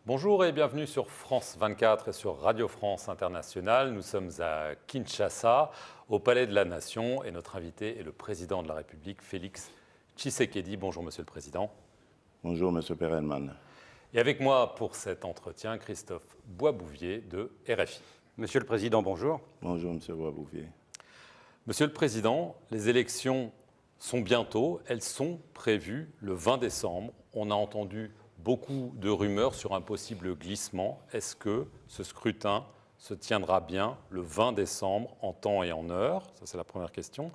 Bonjour et bienvenue sur France 24 et sur Radio France Internationale. Nous sommes à Kinshasa, au Palais de la Nation, et notre invité est le président de la République, Félix Tshisekedi. Bonjour Monsieur le Président. Bonjour Monsieur Perelman. Et avec moi pour cet entretien, Christophe Boisbouvier de RFI. Monsieur le Président, bonjour. Bonjour Monsieur Boisbouvier. Monsieur le Président, les élections sont bientôt, elles sont prévues le 20 décembre. On a entendu beaucoup de rumeurs sur un possible glissement. Est-ce que ce scrutin se tiendra bien le 20 décembre en temps et en heure? Ça, c'est la première question.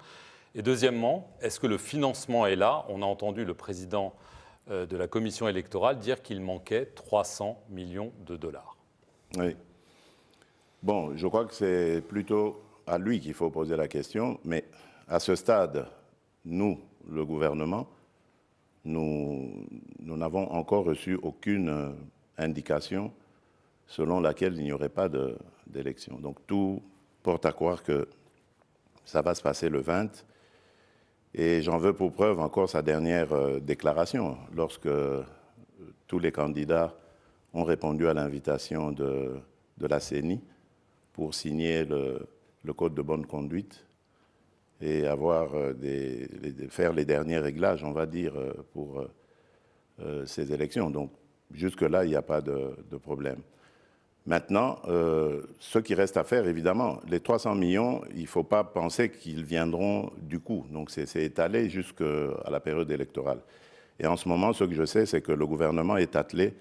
Et deuxièmement, est-ce que le financement est là? On a entendu le président de la commission électorale dire qu'il manquait 300 millions de dollars. Oui. Bon, je crois que c'est plutôt à lui qu'il faut poser la question, mais à ce stade, nous, le gouvernement, nous n'avons encore reçu aucune indication selon laquelle il n'y aurait pas d'élection. Donc tout porte à croire que ça va se passer le 20. Et j'en veux pour preuve encore sa dernière déclaration, lorsque tous les candidats ont répondu à l'invitation de la CENI pour signer le code de bonne conduite et faire les derniers réglages, on va dire, pour ces élections. Donc, jusque-là, il n'y a pas de problème. Maintenant, ce qui reste à faire, évidemment, les 300 millions, il ne faut pas penser qu'ils viendront du coup. Donc, c'est étalé jusqu'à la période électorale. Et en ce moment, ce que je sais, c'est que le gouvernement est attelé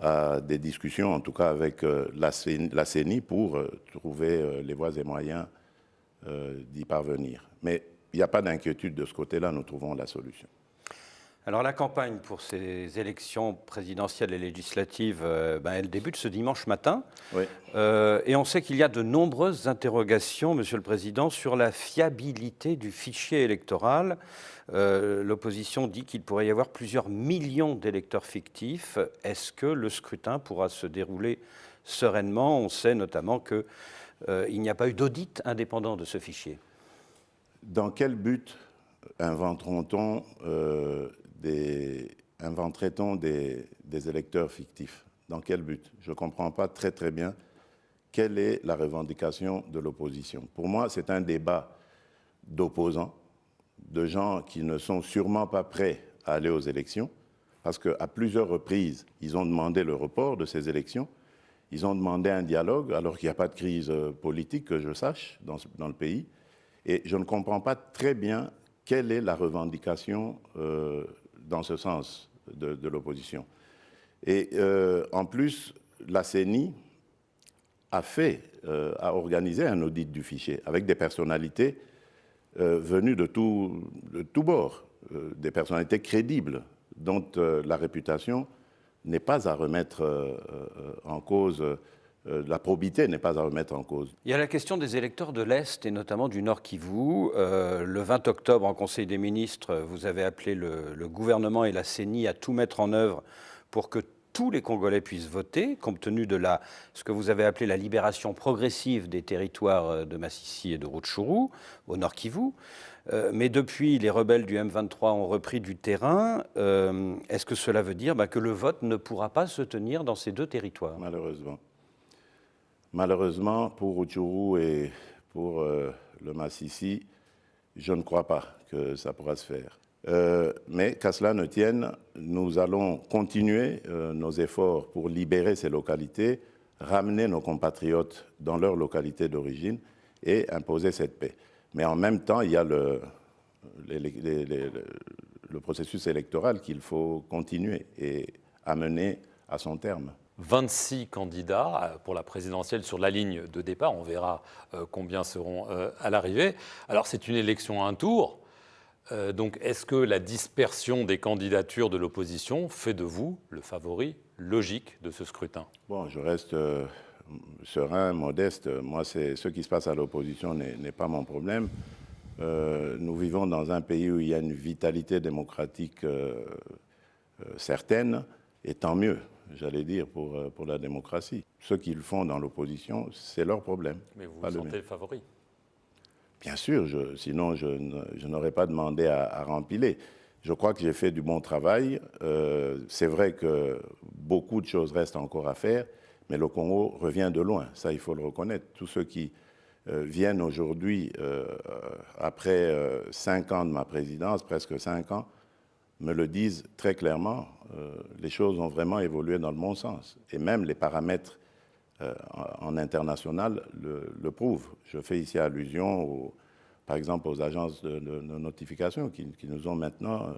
à des discussions, en tout cas avec la CENI, pour trouver les voies et moyens d'y parvenir. Mais il n'y a pas d'inquiétude de ce côté-là, nous trouvons la solution. Alors la campagne pour ces élections présidentielles et législatives, elle débute ce dimanche matin. Oui. Et on sait qu'il y a de nombreuses interrogations, Monsieur le Président, sur la fiabilité du fichier électoral. L'opposition dit qu'il pourrait y avoir plusieurs millions d'électeurs fictifs. Est-ce que le scrutin pourra se dérouler sereinement? On sait notamment qu'il n'y a pas eu d'audit indépendant de ce fichier. Dans quel but inventerait-on des électeurs fictifs? Dans quel but? Je ne comprends pas très bien quelle est la revendication de l'opposition. Pour moi, c'est un débat d'opposants, de gens qui ne sont sûrement pas prêts à aller aux élections, parce qu'à plusieurs reprises, ils ont demandé le report de ces élections, ils ont demandé un dialogue, alors qu'il n'y a pas de crise politique, que je sache, dans le pays. Et je ne comprends pas très bien quelle est la revendication dans ce sens de l'opposition. Et en plus, la CENI a organisé un audit du fichier avec des personnalités venues de tout bord, des personnalités crédibles, dont la réputation n'est pas à remettre en cause. La probité n'est pas à remettre en cause. Il y a la question des électeurs de l'Est et notamment du Nord Kivu. Le 20 octobre, en Conseil des ministres, vous avez appelé le gouvernement et la CENI à tout mettre en œuvre pour que tous les Congolais puissent voter, compte tenu de ce que vous avez appelé la libération progressive des territoires de Massissi et de Rutshuru, au Nord Kivu. Mais depuis, les rebelles du M23 ont repris du terrain. Est-ce que cela veut dire que le vote ne pourra pas se tenir dans ces deux territoires? Malheureusement. Malheureusement, pour Rutshuru et pour le Massissi, je ne crois pas que ça pourra se faire. Mais qu'à cela ne tienne, nous allons continuer nos efforts pour libérer ces localités, ramener nos compatriotes dans leur localité d'origine et imposer cette paix. Mais en même temps, il y a le processus électoral qu'il faut continuer et amener à son terme. 26 candidats pour la présidentielle sur la ligne de départ. On verra combien seront à l'arrivée. Alors, c'est une élection à un tour. Donc, est-ce que la dispersion des candidatures de l'opposition fait de vous le favori logique de ce scrutin? Bon, je reste serein, modeste. Moi, ce qui se passe à l'opposition n'est pas mon problème. Nous vivons dans un pays où il y a une vitalité démocratique certaine, et tant mieux, j'allais dire, pour la démocratie. Ceux qui le font dans l'opposition, c'est leur problème. Mais vous vous sentez le favori? Bien sûr, sinon je n'aurais pas demandé à rempiler. Je crois que j'ai fait du bon travail. C'est vrai que beaucoup de choses restent encore à faire, mais le Congo revient de loin. Ça, il faut le reconnaître. Tous ceux qui viennent aujourd'hui, après 5 ans de ma présidence, presque 5 ans, me le disent très clairement. Les choses ont vraiment évolué dans le bon sens. Et même les paramètres en international le prouvent. Je fais ici allusion, par exemple, aux agences de notification qui nous ont maintenant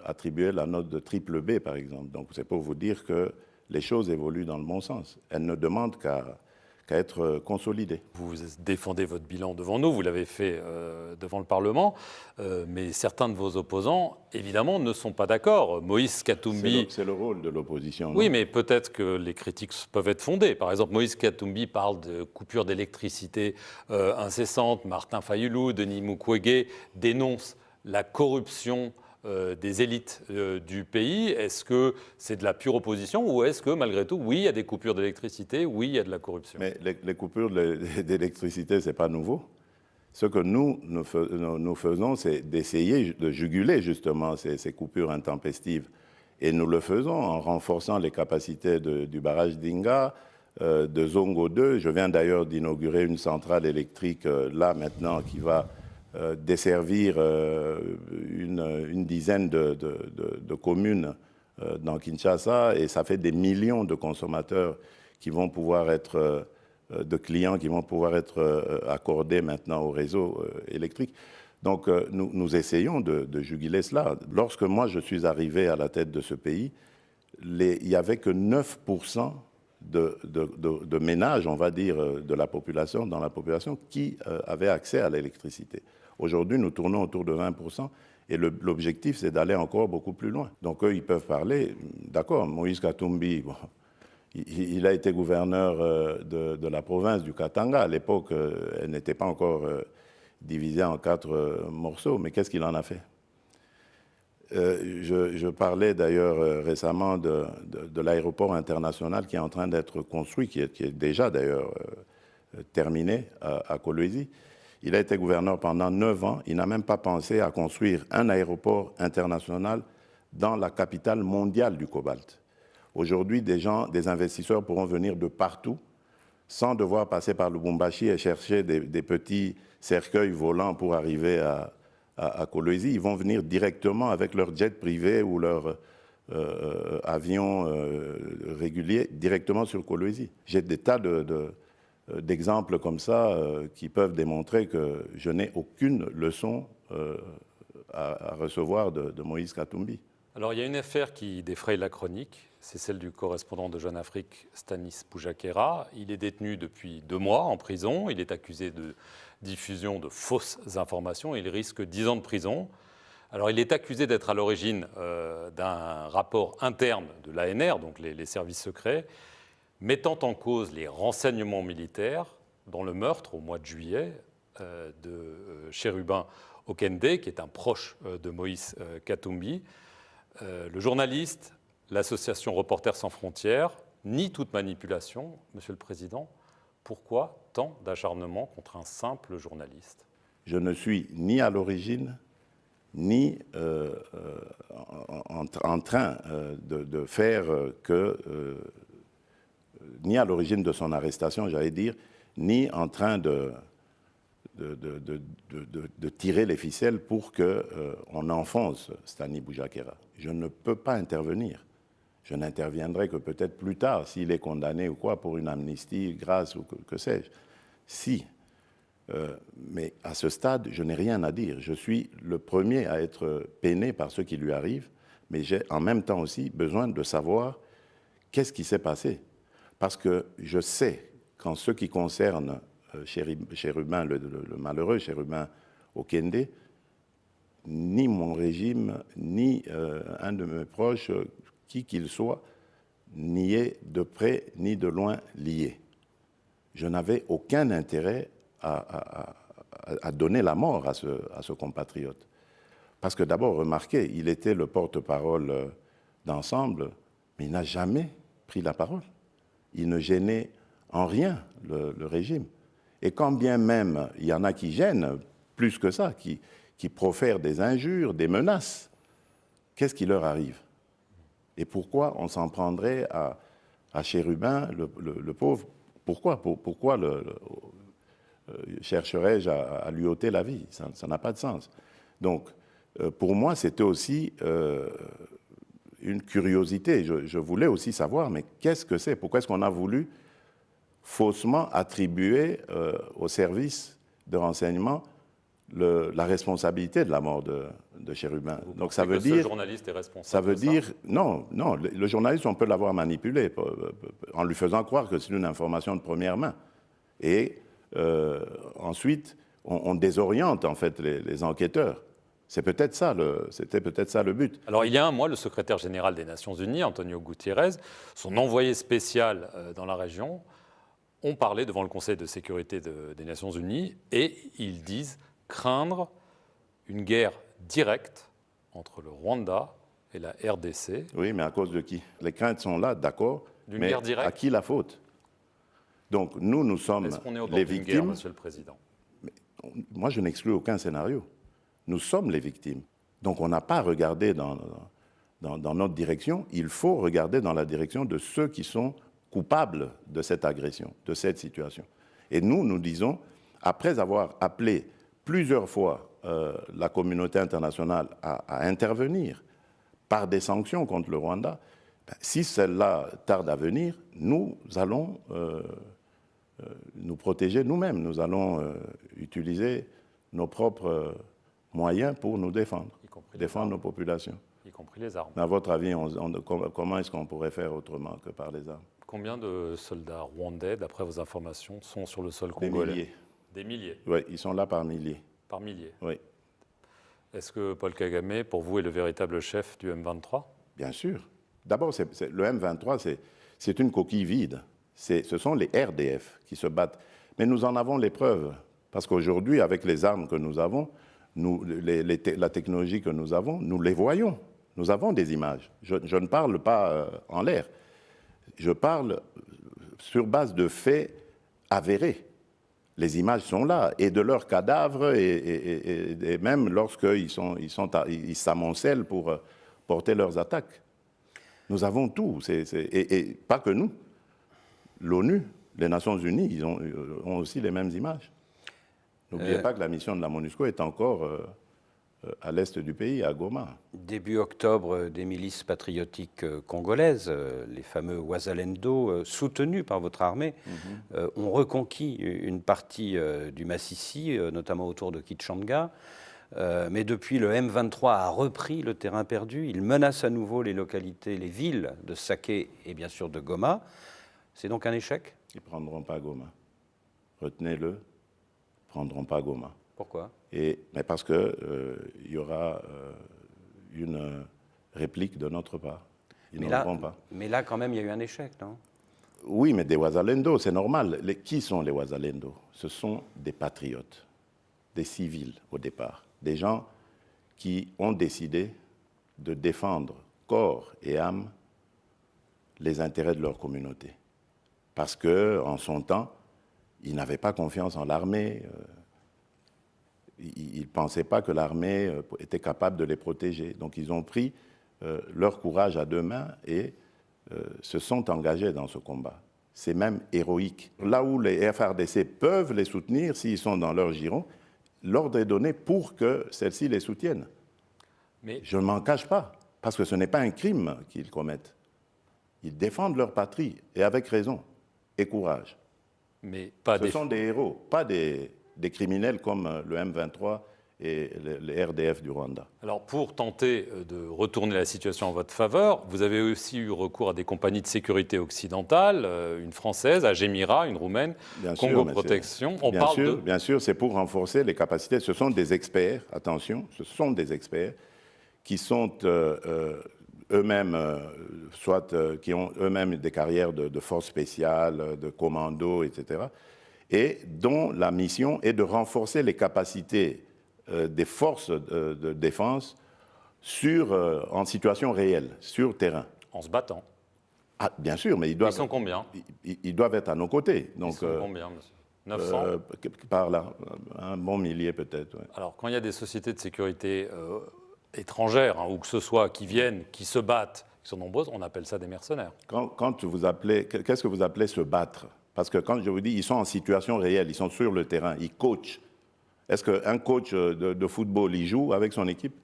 attribué la note de triple B, par exemple. Donc, c'est pour vous dire que les choses évoluent dans le bon sens. Elles ne demandent qu'à être consolidées. Vous défendez votre bilan devant nous, vous l'avez fait devant le Parlement, mais certains de vos opposants, évidemment, ne sont pas d'accord. Moïse Katumbi... C'est le rôle de l'opposition. Oui, mais peut-être que les critiques peuvent être fondées. Par exemple, Moïse Katumbi parle de coupures d'électricité incessantes. Martin Fayulu, Denis Mukwege dénoncent la corruption des élites du pays. Est-ce que c'est de la pure opposition ou est-ce que, malgré tout, oui, il y a des coupures d'électricité, oui, il y a de la corruption? Mais les coupures d'électricité, ce n'est pas nouveau. Ce que nous faisons, c'est d'essayer de juguler justement ces coupures intempestives. Et nous le faisons en renforçant les capacités du barrage d'Inga, de Zongo 2. Je viens d'ailleurs d'inaugurer une centrale électrique là maintenant qui va desservir une dizaine de communes dans Kinshasa, et ça fait des millions de consommateurs qui vont pouvoir être, de clients qui vont pouvoir être accordés maintenant au réseau électrique. Donc nous essayons de juguler cela. Lorsque moi je suis arrivé à la tête de ce pays, il n'y avait que 9% de ménages, on va dire, dans la population qui avaient accès à l'électricité. Aujourd'hui, nous tournons autour de 20%, et l'objectif, c'est d'aller encore beaucoup plus loin. Donc eux, ils peuvent parler, d'accord, Moïse Katumbi, bon, il a été gouverneur de la province du Katanga. À l'époque, elle n'était pas encore divisée en 4 morceaux, mais qu'est-ce qu'il en a fait? Je parlais d'ailleurs récemment de l'aéroport international qui est en train d'être construit, qui est déjà d'ailleurs terminé à Kolwezi. Il a été gouverneur pendant 9 ans. Il n'a même pas pensé à construire un aéroport international dans la capitale mondiale du cobalt. Aujourd'hui, des investisseurs pourront venir de partout sans devoir passer par Lubumbashi et chercher des petits cercueils volants pour arriver à Kolwezi. Ils vont venir directement avec leur jet privé ou leur avion régulier directement sur Kolwezi. J'ai des tas d'exemples comme ça qui peuvent démontrer que je n'ai aucune leçon à recevoir de Moïse Katumbi. Alors, il y a une affaire qui défraye la chronique, c'est celle du correspondant de Jeune Afrique, Stanis Pujakera. Il est détenu depuis 2 mois en prison. Il est accusé de diffusion de fausses informations. Il risque 10 ans de prison. Alors, il est accusé d'être à l'origine d'un rapport interne de l'ANR, donc les services secrets, mettant en cause les renseignements militaires dans le meurtre au mois de juillet de Chérubin Okende, qui est un proche de Moïse Katumbi. Le journaliste, l'association Reporters sans frontières, nie toute manipulation. Monsieur le Président, pourquoi tant d'acharnement contre un simple journaliste? Je ne suis ni à l'origine, ni en train de faire que... ni à l'origine de son arrestation, j'allais dire, ni en train de tirer les ficelles pour qu'on enfonce Stanis Pujakera. Je ne peux pas intervenir. Je n'interviendrai que peut-être plus tard, s'il est condamné ou quoi, pour une amnistie, grâce ou que sais-je. Si. Mais à ce stade, je n'ai rien à dire. Je suis le premier à être peiné par ce qui lui arrive, mais j'ai en même temps aussi besoin de savoir qu'est-ce qui s'est passé. Parce que je sais qu'en ce qui concerne Chérubin, le malheureux Chérubin Okende, ni mon régime, ni un de mes proches, qui qu'il soit, n'y est de près ni de loin lié. Je n'avais aucun intérêt à donner la mort à ce compatriote. Parce que d'abord, remarquez, il était le porte-parole d'Ensemble, mais il n'a jamais pris la parole. Il ne gênait en rien le régime. Et quand bien même il y en a qui gênent plus que ça, qui qui profèrent des injures, des menaces, qu'est-ce qui leur arrive? Et pourquoi on s'en prendrait à Chérubin, le pauvre? Pourquoi chercherais-je à lui ôter la vie? Ça n'a pas de sens. Donc, pour moi, c'était aussi une curiosité. Je voulais aussi savoir, mais qu'est-ce que c'est? Pourquoi est-ce qu'on a voulu faussement attribuer au service de renseignement la responsabilité de la mort de Chérubin? Donc ça veut dire... Ce journaliste est responsable. Ça veut dire... Non, le journaliste, on peut l'avoir manipulé en lui faisant croire que c'est une information de première main. Et ensuite, on désoriente en fait les enquêteurs. C'était peut-être ça le but. Alors, il y a un mois, le secrétaire général des Nations Unies, Antonio Gutiérrez, son envoyé spécial dans la région, ont parlé devant le Conseil de sécurité des Nations Unies et ils disent craindre une guerre directe entre le Rwanda et la RDC. Oui, mais à cause de qui? Les craintes sont là, d'accord, mais guerre directe. À qui la faute? Donc, nous sommes les victimes. Guerre, Monsieur le Président? Mais, moi, je n'exclus aucun scénario. Nous sommes les victimes. Donc, on n'a pas regardé dans notre direction. Il faut regarder dans la direction de ceux qui sont coupables de cette agression, de cette situation. Et nous disons, après avoir appelé plusieurs fois la communauté internationale à intervenir par des sanctions contre le Rwanda, si celle-là tarde à venir, nous allons nous protéger nous-mêmes. Nous allons utiliser nos propres moyens pour nous défendre, défendre nos populations. Y compris les armes. À votre avis, comment est-ce qu'on pourrait faire autrement que par les armes? Combien de soldats rwandais, d'après vos informations, sont sur le sol congolais? Des milliers. Des milliers? Oui, ils sont là par milliers. Par milliers? Oui. Est-ce que Paul Kagame, pour vous, est le véritable chef du M23? Bien sûr. D'abord, le M23, c'est une coquille vide. Ce sont les RDF qui se battent. Mais nous en avons les preuves. Parce qu'aujourd'hui, avec les armes que nous avons, la technologie que nous avons, nous les voyons. Nous avons des images. Je ne parle pas en l'air. Je parle sur base de faits avérés. Les images sont là, et de leurs cadavres, et même lorsqu'ils s'amoncellent pour porter leurs attaques. Nous avons tout, et pas que nous. L'ONU, les Nations Unies, ils ont aussi les mêmes images. N'oubliez pas que la mission de la MONUSCO est encore à l'est du pays, à Goma. Début octobre, des milices patriotiques congolaises, les fameux Wazalendo, soutenus par votre armée, ont reconquis une partie du Massissi, notamment autour de Kitshanga. Mais depuis, le M23 a repris le terrain perdu. Il menace à nouveau les localités, les villes de Saké et bien sûr de Goma. C'est donc un échec? Ils ne prendront pas Goma. Retenez-le, ils ne prendront pas Goma. Pourquoi? Mais parce qu'il y aura une réplique de notre part. Ils n'en pas. Mais là, quand même, il y a eu un échec, non? Oui, mais des Wazalendo, c'est normal. Qui sont les Wazalendo? Ce sont des patriotes, des civils au départ, des gens qui ont décidé de défendre corps et âme les intérêts de leur communauté. Parce qu'en son temps, ils n'avaient pas confiance en l'armée. Ils ne pensaient pas que l'armée était capable de les protéger. Donc ils ont pris leur courage à deux mains et se sont engagés dans ce combat. C'est même héroïque. Là où les FARDC peuvent les soutenir, s'ils sont dans leur giron, l'ordre est donné pour que celles-ci les soutiennent. Mais je ne m'en cache pas, parce que ce n'est pas un crime qu'ils commettent. Ils défendent leur patrie, et avec raison, et courage. Mais pas ce sont des héros, pas des criminels comme le M23 et les RDF du Rwanda. Alors, pour tenter de retourner la situation en votre faveur, vous avez aussi eu recours à des compagnies de sécurité occidentales, une française, Agemira, une roumaine, Congo Protection. Bien sûr, c'est pour renforcer les capacités. Ce sont des experts, attention, ce sont des experts qui sont eux-mêmes, qui ont eux-mêmes des carrières de forces spéciales, de commandos, etc., et dont la mission est de renforcer les capacités des forces de défense en situation réelle, sur terrain. En se battant? Ah, bien sûr, mais ils sont combien? Ils doivent être à nos côtés. Donc, ils sont combien, monsieur? 900 Par là, un bon millier peut-être. Ouais. Alors, quand il y a des sociétés de sécurité étrangères, hein, ou que ce soit, qui viennent, qui se battent, qui sont nombreuses, on appelle ça des mercenaires. Quand vous appelez, qu'est-ce que vous appelez se battre? Parce que quand je vous dis, ils sont en situation réelle, ils sont sur le terrain, ils coachent. Est-ce qu'un coach de football, il joue avec son équipe?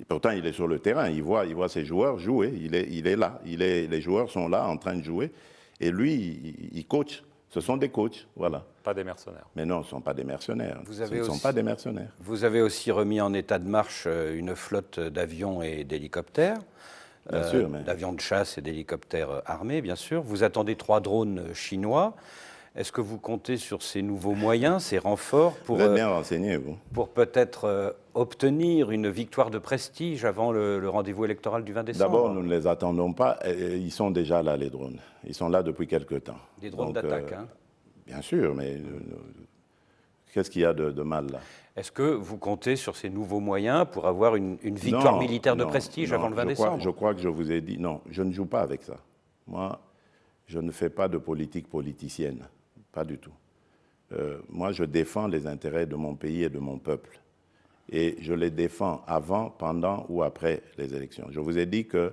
Et pourtant, il est sur le terrain, il voit ses joueurs jouer, il est là, les joueurs sont là en train de jouer, et lui, il coach. Ce sont des coachs, voilà. Pas des mercenaires. Mais non, ce ne sont pas des mercenaires. Vous Ce avez ne sont aussi- pas des mercenaires. Vous avez aussi remis en état de marche une flotte d'avions et d'hélicoptères. Bien sûr, mais- D'avions de chasse et d'hélicoptères armés, bien sûr. Vous attendez 3 drones chinois. Est-ce que vous comptez sur ces nouveaux moyens, ces renforts, Vous êtes bien renseigné, vous. pour peut-être obtenir une victoire de prestige avant le rendez-vous électoral du 20 décembre? D'abord, nous ne les attendons pas. Ils sont déjà là, les drones. Ils sont là depuis quelque temps. Des drones Donc, d'attaque, hein. Bien sûr, mais qu'est-ce qu'il y a de mal là? Est-ce que vous comptez sur ces nouveaux moyens pour avoir une victoire Non, militaire de non, prestige non, avant le 20 je décembre? Je crois que je vous ai dit, non, je ne joue pas avec ça. Moi, je ne fais pas de politique politicienne, pas du tout. Moi, je défends les intérêts de mon pays et de mon peuple. Et je les défends avant, pendant ou après les élections. Je vous ai dit que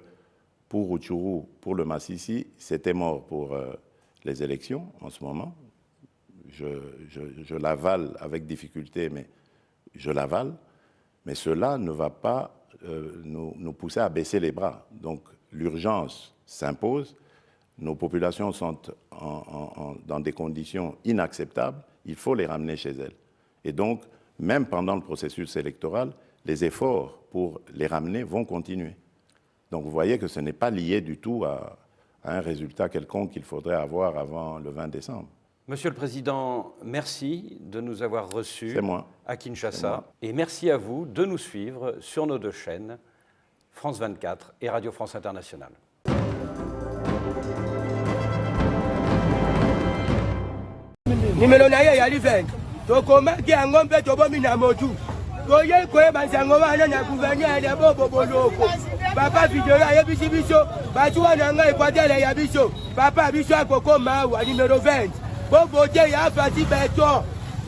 pour Rutshuru, pour le Massissi, c'était mort pour les élections en ce moment. Je l'avale avec difficulté, mais je l'avale. Mais cela ne va pas nous pousser à baisser les bras. Donc l'urgence s'impose. Nos populations sont dans des conditions inacceptables. Il faut les ramener chez elles. Et donc, même pendant le processus électoral, les efforts pour les ramener vont continuer. Donc vous voyez que ce n'est pas lié du tout à un résultat quelconque qu'il faudrait avoir avant le 20 décembre. Monsieur le Président, merci de nous avoir reçus C'est moi. à Kinshasa. Et merci à vous de nous suivre sur nos 2 chaînes, France 24 et Radio France Internationale. Nimero na ye yali 20 tokomaki yango mpe tobomi na motu toye koyebisa yango wana na guverneur ya boboboloko papa video ayebisi biso batu wana nga ekwatere ya biso papa biso akokoma awa nimero 20 bovote ya fati beton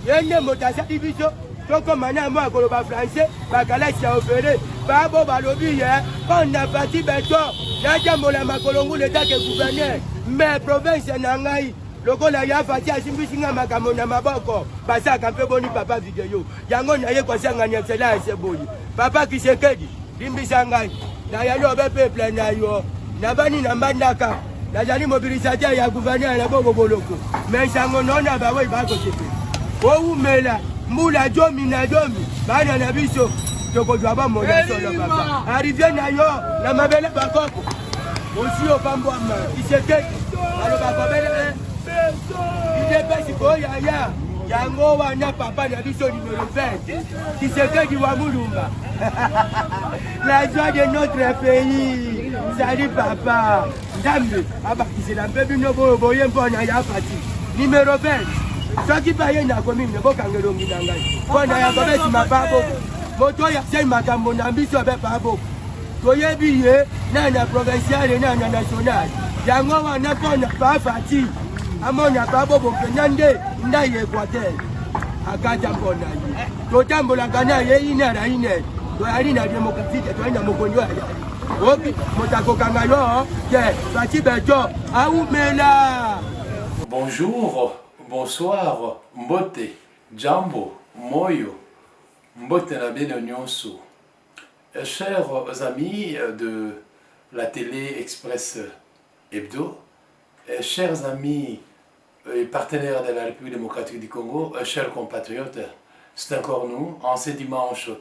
ye nde moto asali biso tokoma na mo akoloba français bakalasi ya opere babo balobi ye mpona fati beton natambola makolo ngulu etake guverneur mais province na ngai lokola ya fati asimbisinga makambo na maboko basaka mpe boni papa video yango naye kosanganya excellence boye papa Kisekedi limbisa ngai nayali obe peuple na yo nabani na mbandaka nazali mobilisateur ya gouverneur na boboboloko mais sango nona bawe bakosepe oumela mbula jomi na jomi bana na biso tokozwa bamoya solo papa arrive na yo na mabele bakoko osi opambwama Kisekedi alobako bele idepesi koyaya yango wana papa na biso numero 20 Kisekedi wa mulumba la joie de notre pays salut papa nzambe abakisela mpe bino boyo boye mpona ya pati numero 20 soki baye nakomi mne bokangelongi na ngai mpona ya kobesima paboko moto oyo asei makambo na biso abe paboko toyebi ye nana provinciale nana nationale yango wana mpona pafati amona babobo kenya nde ndai Equateur akata mpona ye totambolaka na ye ine na ine toyali na démocratique toyali na mokonzi oyo ayali oki moto akokanga yo te fati beto aumela. Bonjour, bonsoir, mbote, jambo, moyo, mbote na bino nyonso. Chers amis de la télé Express Hebdo, chers amis et partenaires de la République démocratique du Congo, chers compatriotes, c'est encore nous, en ce dimanche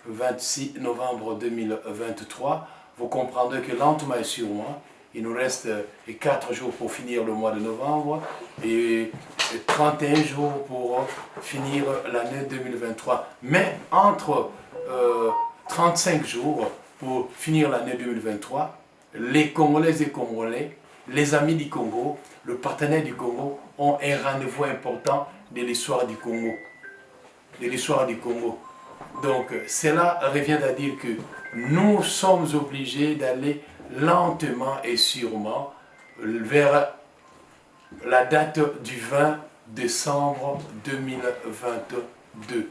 26 novembre 2023. Vous comprendrez que lentement et sûrement, il nous reste 4 jours pour finir le mois de novembre et 31 jours pour finir l'année 2023. Mais entre 35 jours pour finir l'année 2023, les Congolaises et Congolais, les amis du Congo, le partenaire du Congo ont un rendez-vous important de l'histoire du Congo. De l'histoire du Congo. Donc cela revient à dire que nous sommes obligés d'aller lentement et sûrement vers la date du 20 décembre 2022.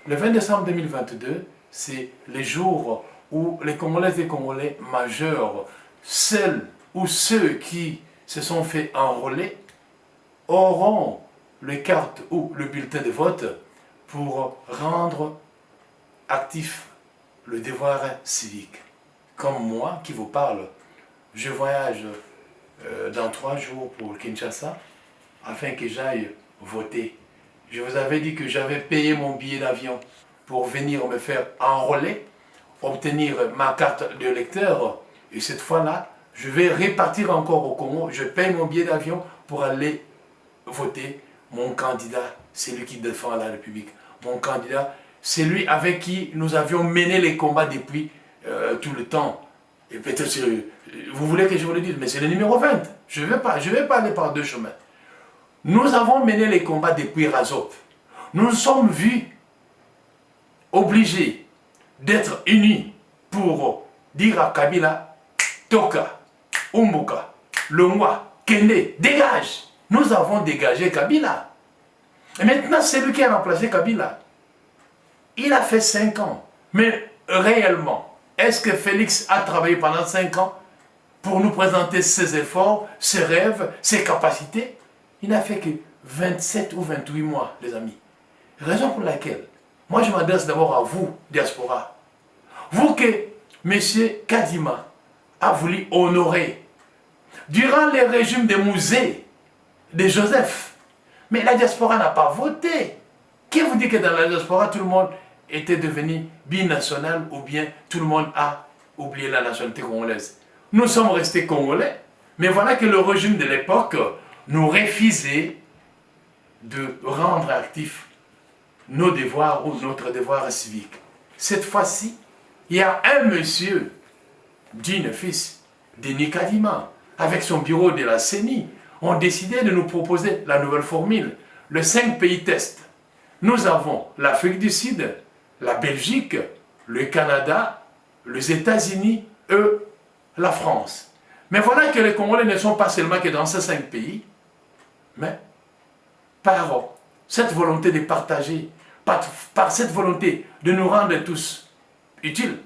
Le 20 décembre 2022, c'est les jours où les Congolaises et Congolais majeurs, celles ou ceux qui se sont fait enrôler, auront les cartes ou le bulletin de vote pour rendre actif le devoir civique. Comme moi qui vous parle, je voyage dans 3 jours pour Kinshasa afin que j'aille voter. Je vous avais dit que j'avais payé mon billet d'avion pour venir me faire enrôler, obtenir ma carte de lecteur. Et cette fois-là, je vais repartir encore au Congo. Je paye mon billet d'avion pour aller voter mon candidat, c'est lui qui défend la République. Mon candidat, c'est lui avec qui nous avions mené les combats depuis tout le temps. Et peut-être, vous voulez que je vous le dise, mais c'est le numéro 20. Je ne vais pas aller par 2 chemins. Nous avons mené les combats depuis Razop. Nous nous sommes vus obligés d'être unis pour dire à Kabila, Toka, Umbuka, Longwa, Kende, dégage. Nous avons dégagé Kabila. Et maintenant, c'est lui qui a remplacé Kabila. Il a fait 5 ans. Mais réellement, est-ce que Félix a travaillé pendant 5 ans pour nous présenter ses efforts, ses rêves, ses capacités? Il n'a fait que 27 ou 28 mois, les amis. Raison pour laquelle, moi je m'adresse d'abord à vous, diaspora. Vous que M. Kadima a voulu honorer durant les régimes de Mouzé, de Joseph. Mais la diaspora n'a pas voté. Qui vous dit que dans la diaspora, tout le monde était devenu binational ou bien tout le monde a oublié la nationalité congolaise? Nous sommes restés congolais, mais voilà que le régime de l'époque nous refusait de rendre actifs nos devoirs ou notre devoir civique. Cette fois-ci, il y a un monsieur, digne fils, Denis Kadima, avec son bureau de la CENI, ont décidé de nous proposer la nouvelle formule, le 5 pays test. Nous avons l'Afrique du Sud, la Belgique, le Canada, les États-Unis et la France. Mais voilà que les Congolais ne sont pas seulement que dans ces 5 pays, mais par cette volonté de partager, par cette volonté de nous rendre tous utiles,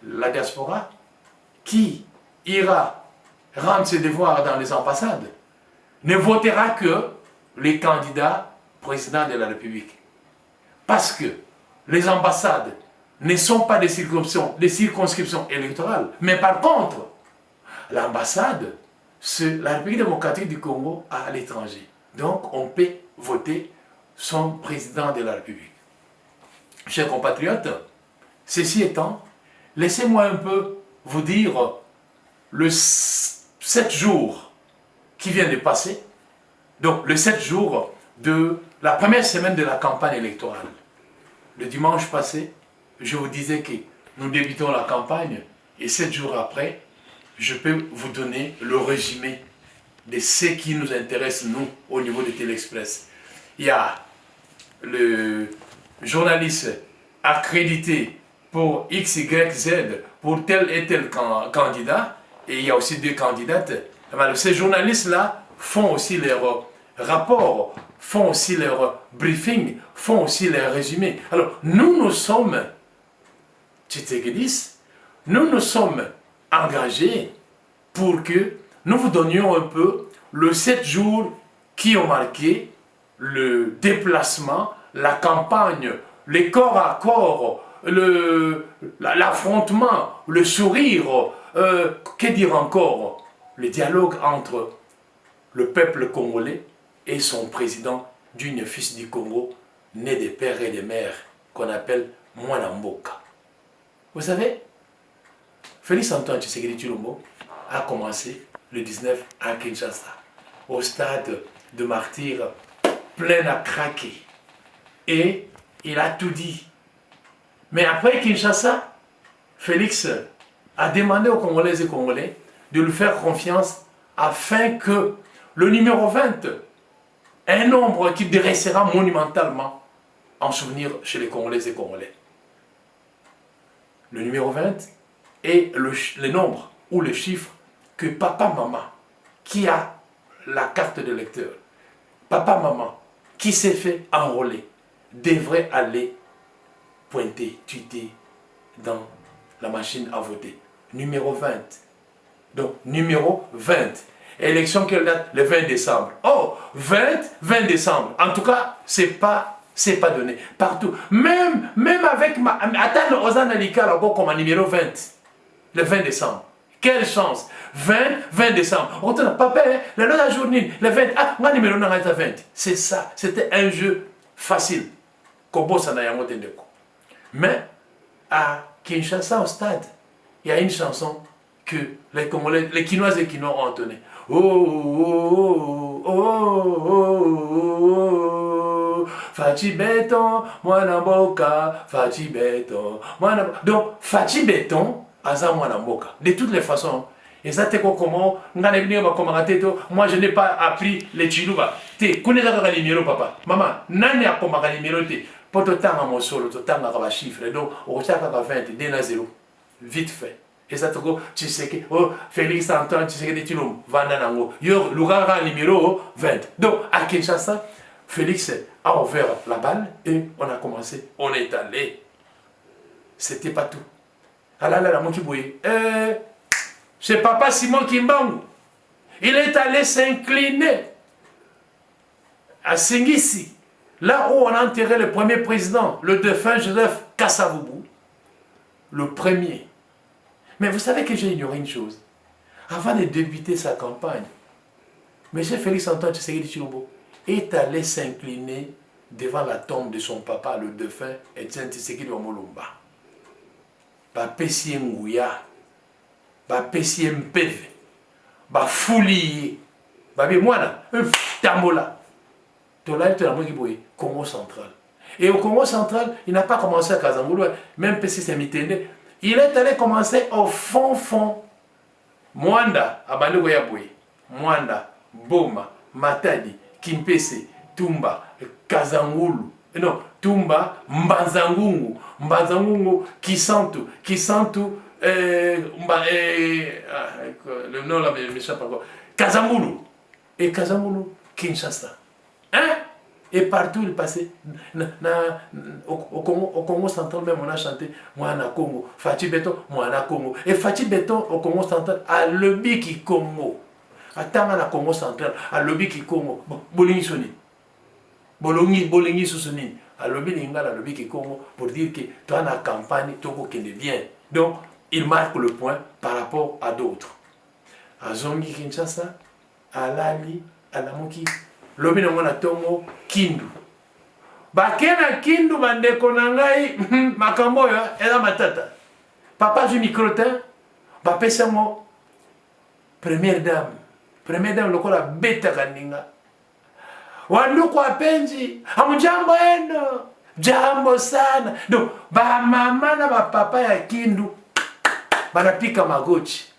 la diaspora qui ira rendre ses devoirs dans les ambassades ne votera que les candidats présidents de la République. Parce que les ambassades ne sont pas des circonscriptions électorales, mais par contre, l'ambassade, c'est la République démocratique du Congo à l'étranger. Donc, on peut voter son président de la République. Chers compatriotes, ceci étant, laissez-moi un peu vous dire le 7 jours qui vient de passer, donc le 7 jours de la première semaine de la campagne électorale. Le dimanche passé, je vous disais que nous débutons la campagne et 7 jours après, je peux vous donner le résumé de ce qui nous intéresse, nous, au niveau de Télé-Express. Il y a le journaliste accrédité pour X, Y, Z, pour tel et tel candidat, et il y a aussi 2 candidates. Ces journalistes-là font aussi leurs rapports, font aussi leurs briefings, font aussi leurs résumés. Alors, nous sommes, nous sommes engagés pour que nous vous donnions un peu le 7 jours qui ont marqué le déplacement, la campagne, les corps à corps, l'affrontement, le sourire, que dire encore, le dialogue entre le peuple congolais et son président, digne fils du Congo, né des pères et des mères, qu'on appelle Mwanamboka. Vous savez, Félix Antoine Tshisekedi Tshilombo a commencé le 19 à Kinshasa, au stade de martyrs plein à craquer. Et il a tout dit. Mais après Kinshasa, Félix a demandé aux Congolaises et Congolais de lui faire confiance afin que le numéro 20 ait un nombre qui dressera monumentalement en souvenir chez les Congolaises et Congolais. Le numéro 20 est le nombre ou le chiffre que papa, maman, qui a la carte de lecteur, papa, maman, qui s'est fait enrôler, devrait aller pointer, tweeter dans la machine à voter. Numéro 20. Donc, numéro 20. Élection quelle date? Le 20 décembre. Oh, 20 décembre. En tout cas, c'est pas donné. Partout. Même avec ma... Attends, Ozan Alika, comme numéro 20. Le 20 décembre. Quelle chance. 20 décembre. On retourne, papa, la journée, le 20. Ah, moi, numéro 20. C'est ça. C'était un jeu facile. Kobo Sanayango Tendeko. Mais, à Kinshasa, au stade, il y a une chanson que les Congolais, les Quinois et Quinois ont entonnée. Oh, oh, oh, oh, oh, Fachi Béton, Mwana Mboka, Fachi Béton, Mwana. Donc, Fachi Béton, Aza Mwana Mboka. De toutes les façons, et ça, c'est comment, moi, je n'ai pas appris les Chiluba. Te, connais-tu le numéro, papa? Maman, nani a comment le numéro? Pour te temps à mon solo, te temps à chiffre. Donc, au chaque 20, dès 0. Vite fait. Et ça te dit, tu sais que, oh, Félix Antoine, tu sais que tu l'as, Vandanango, yo, l'ougara numéro 20. Donc, à Kinshasa, Félix a ouvert la balle et on a commencé, on est allé. C'était pas tout. Alors là, mon kiboué, c'est papa Simon Kimbangu. Il est allé s'incliner à Singisi, là où on a enterré le premier président, le défunt Joseph Kasavubu, le premier. Mais vous savez que j'ai ignoré une chose. Avant de débuter sa campagne, M. Félix Antoine Tshisekedi Tshilombo est allé s'incliner devant la tombe de son papa, le défunt Etienne Tshisekedi Omolomba. Bapesi Ngouya, Bapesi Mpeve, Bafouli, Babi Mwana, Tambola. Tola est la Congo central. Et au Congo central, il n'a pas commencé à Kazangoulou, même si c'est Mitende. Il est allé commencer au fond. Mwanda, Abandogo Yaboué, Mwanda, Boma, Matadi, Kimpese, Tumba, Kazangoulou, non, Tumba, Mbanzangungu, Kisantu, le nom là m'échappe encore, Kazangoulou, et Kazangoulou, Kinshasa. Hein? Et partout il passait. Au Congo central même on a chanté Mwana Congo, Fachi Béton, Mwana Congo. Et Fachi Béton au Congo central à Lobi qui Congo. À Tama Congo central, à Lobi qui Congo. Bolingi Soni. Bolingi Sousoni. À Lobi Lingala, à Lobi qui Congo pour dire que toi la campagne, Toko qui est bien. Donc il marque le point par rapport à d'autres. À Zongi Kinshasa, à Lali, à Lamoki. Lobi na mwana tongo Kindu. Bakena Kindu bandeko na ngai makambo yo ela matata. Papa du microtin bapesa mo première dame lokola beta kaninga. Wanduku wapenzi, hamjambo eno. Jambo sana. Donc ba mama na ba papa ya Kindu banapika magoti.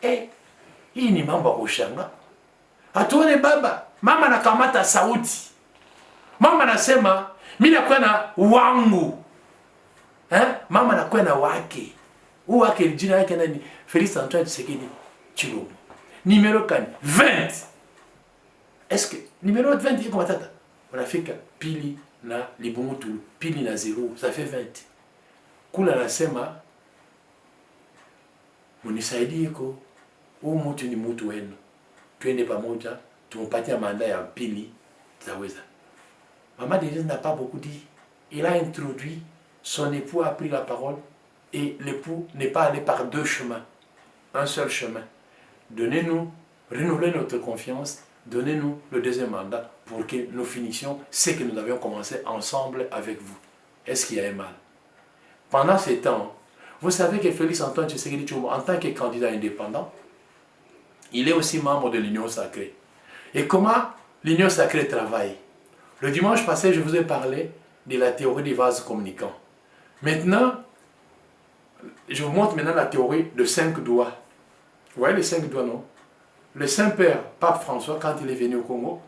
Hii ni mambo ya kushanga. Atuone baba mama nakamata sauti. Mama nasema, mimi nakuwa na wangu. Mama nakuwa na wake. Wake jina yake nani? Félix Antoine Tshisekedi Tshilombo. Numéro 20. Est-ce que numéro 20 iko matata? Unafika pili na libungutu, pili na 0, ça fait 20. Kula nasema munisaidie ko mutu ni mutu wenu. Twende pamoja. Tumpatia mandat ya pili, zaweza. Maman Denise n'a pas beaucoup dit. Il a introduit, son époux a pris la parole et l'époux n'est pas allé par deux chemins, un seul chemin. Donnez-nous, renouvelez notre confiance, donnez-nous le deuxième mandat pour que nous finissions ce que nous avions commencé ensemble avec vous. Est-ce qu'il y a un mal? Pendant ces temps, vous savez que Félix Antoine Tshisekedi Tshilombo, en tant que candidat indépendant, il est aussi membre de l'Union sacrée. Et comment l'Union sacrée travaille? Le dimanche passé, je vous ai parlé de la théorie des vases communicants. Maintenant, je vous montre maintenant la théorie de 5 doigts. Vous voyez les 5 doigts, non? Le Saint-Père, Pape François, quand il est venu au Congo,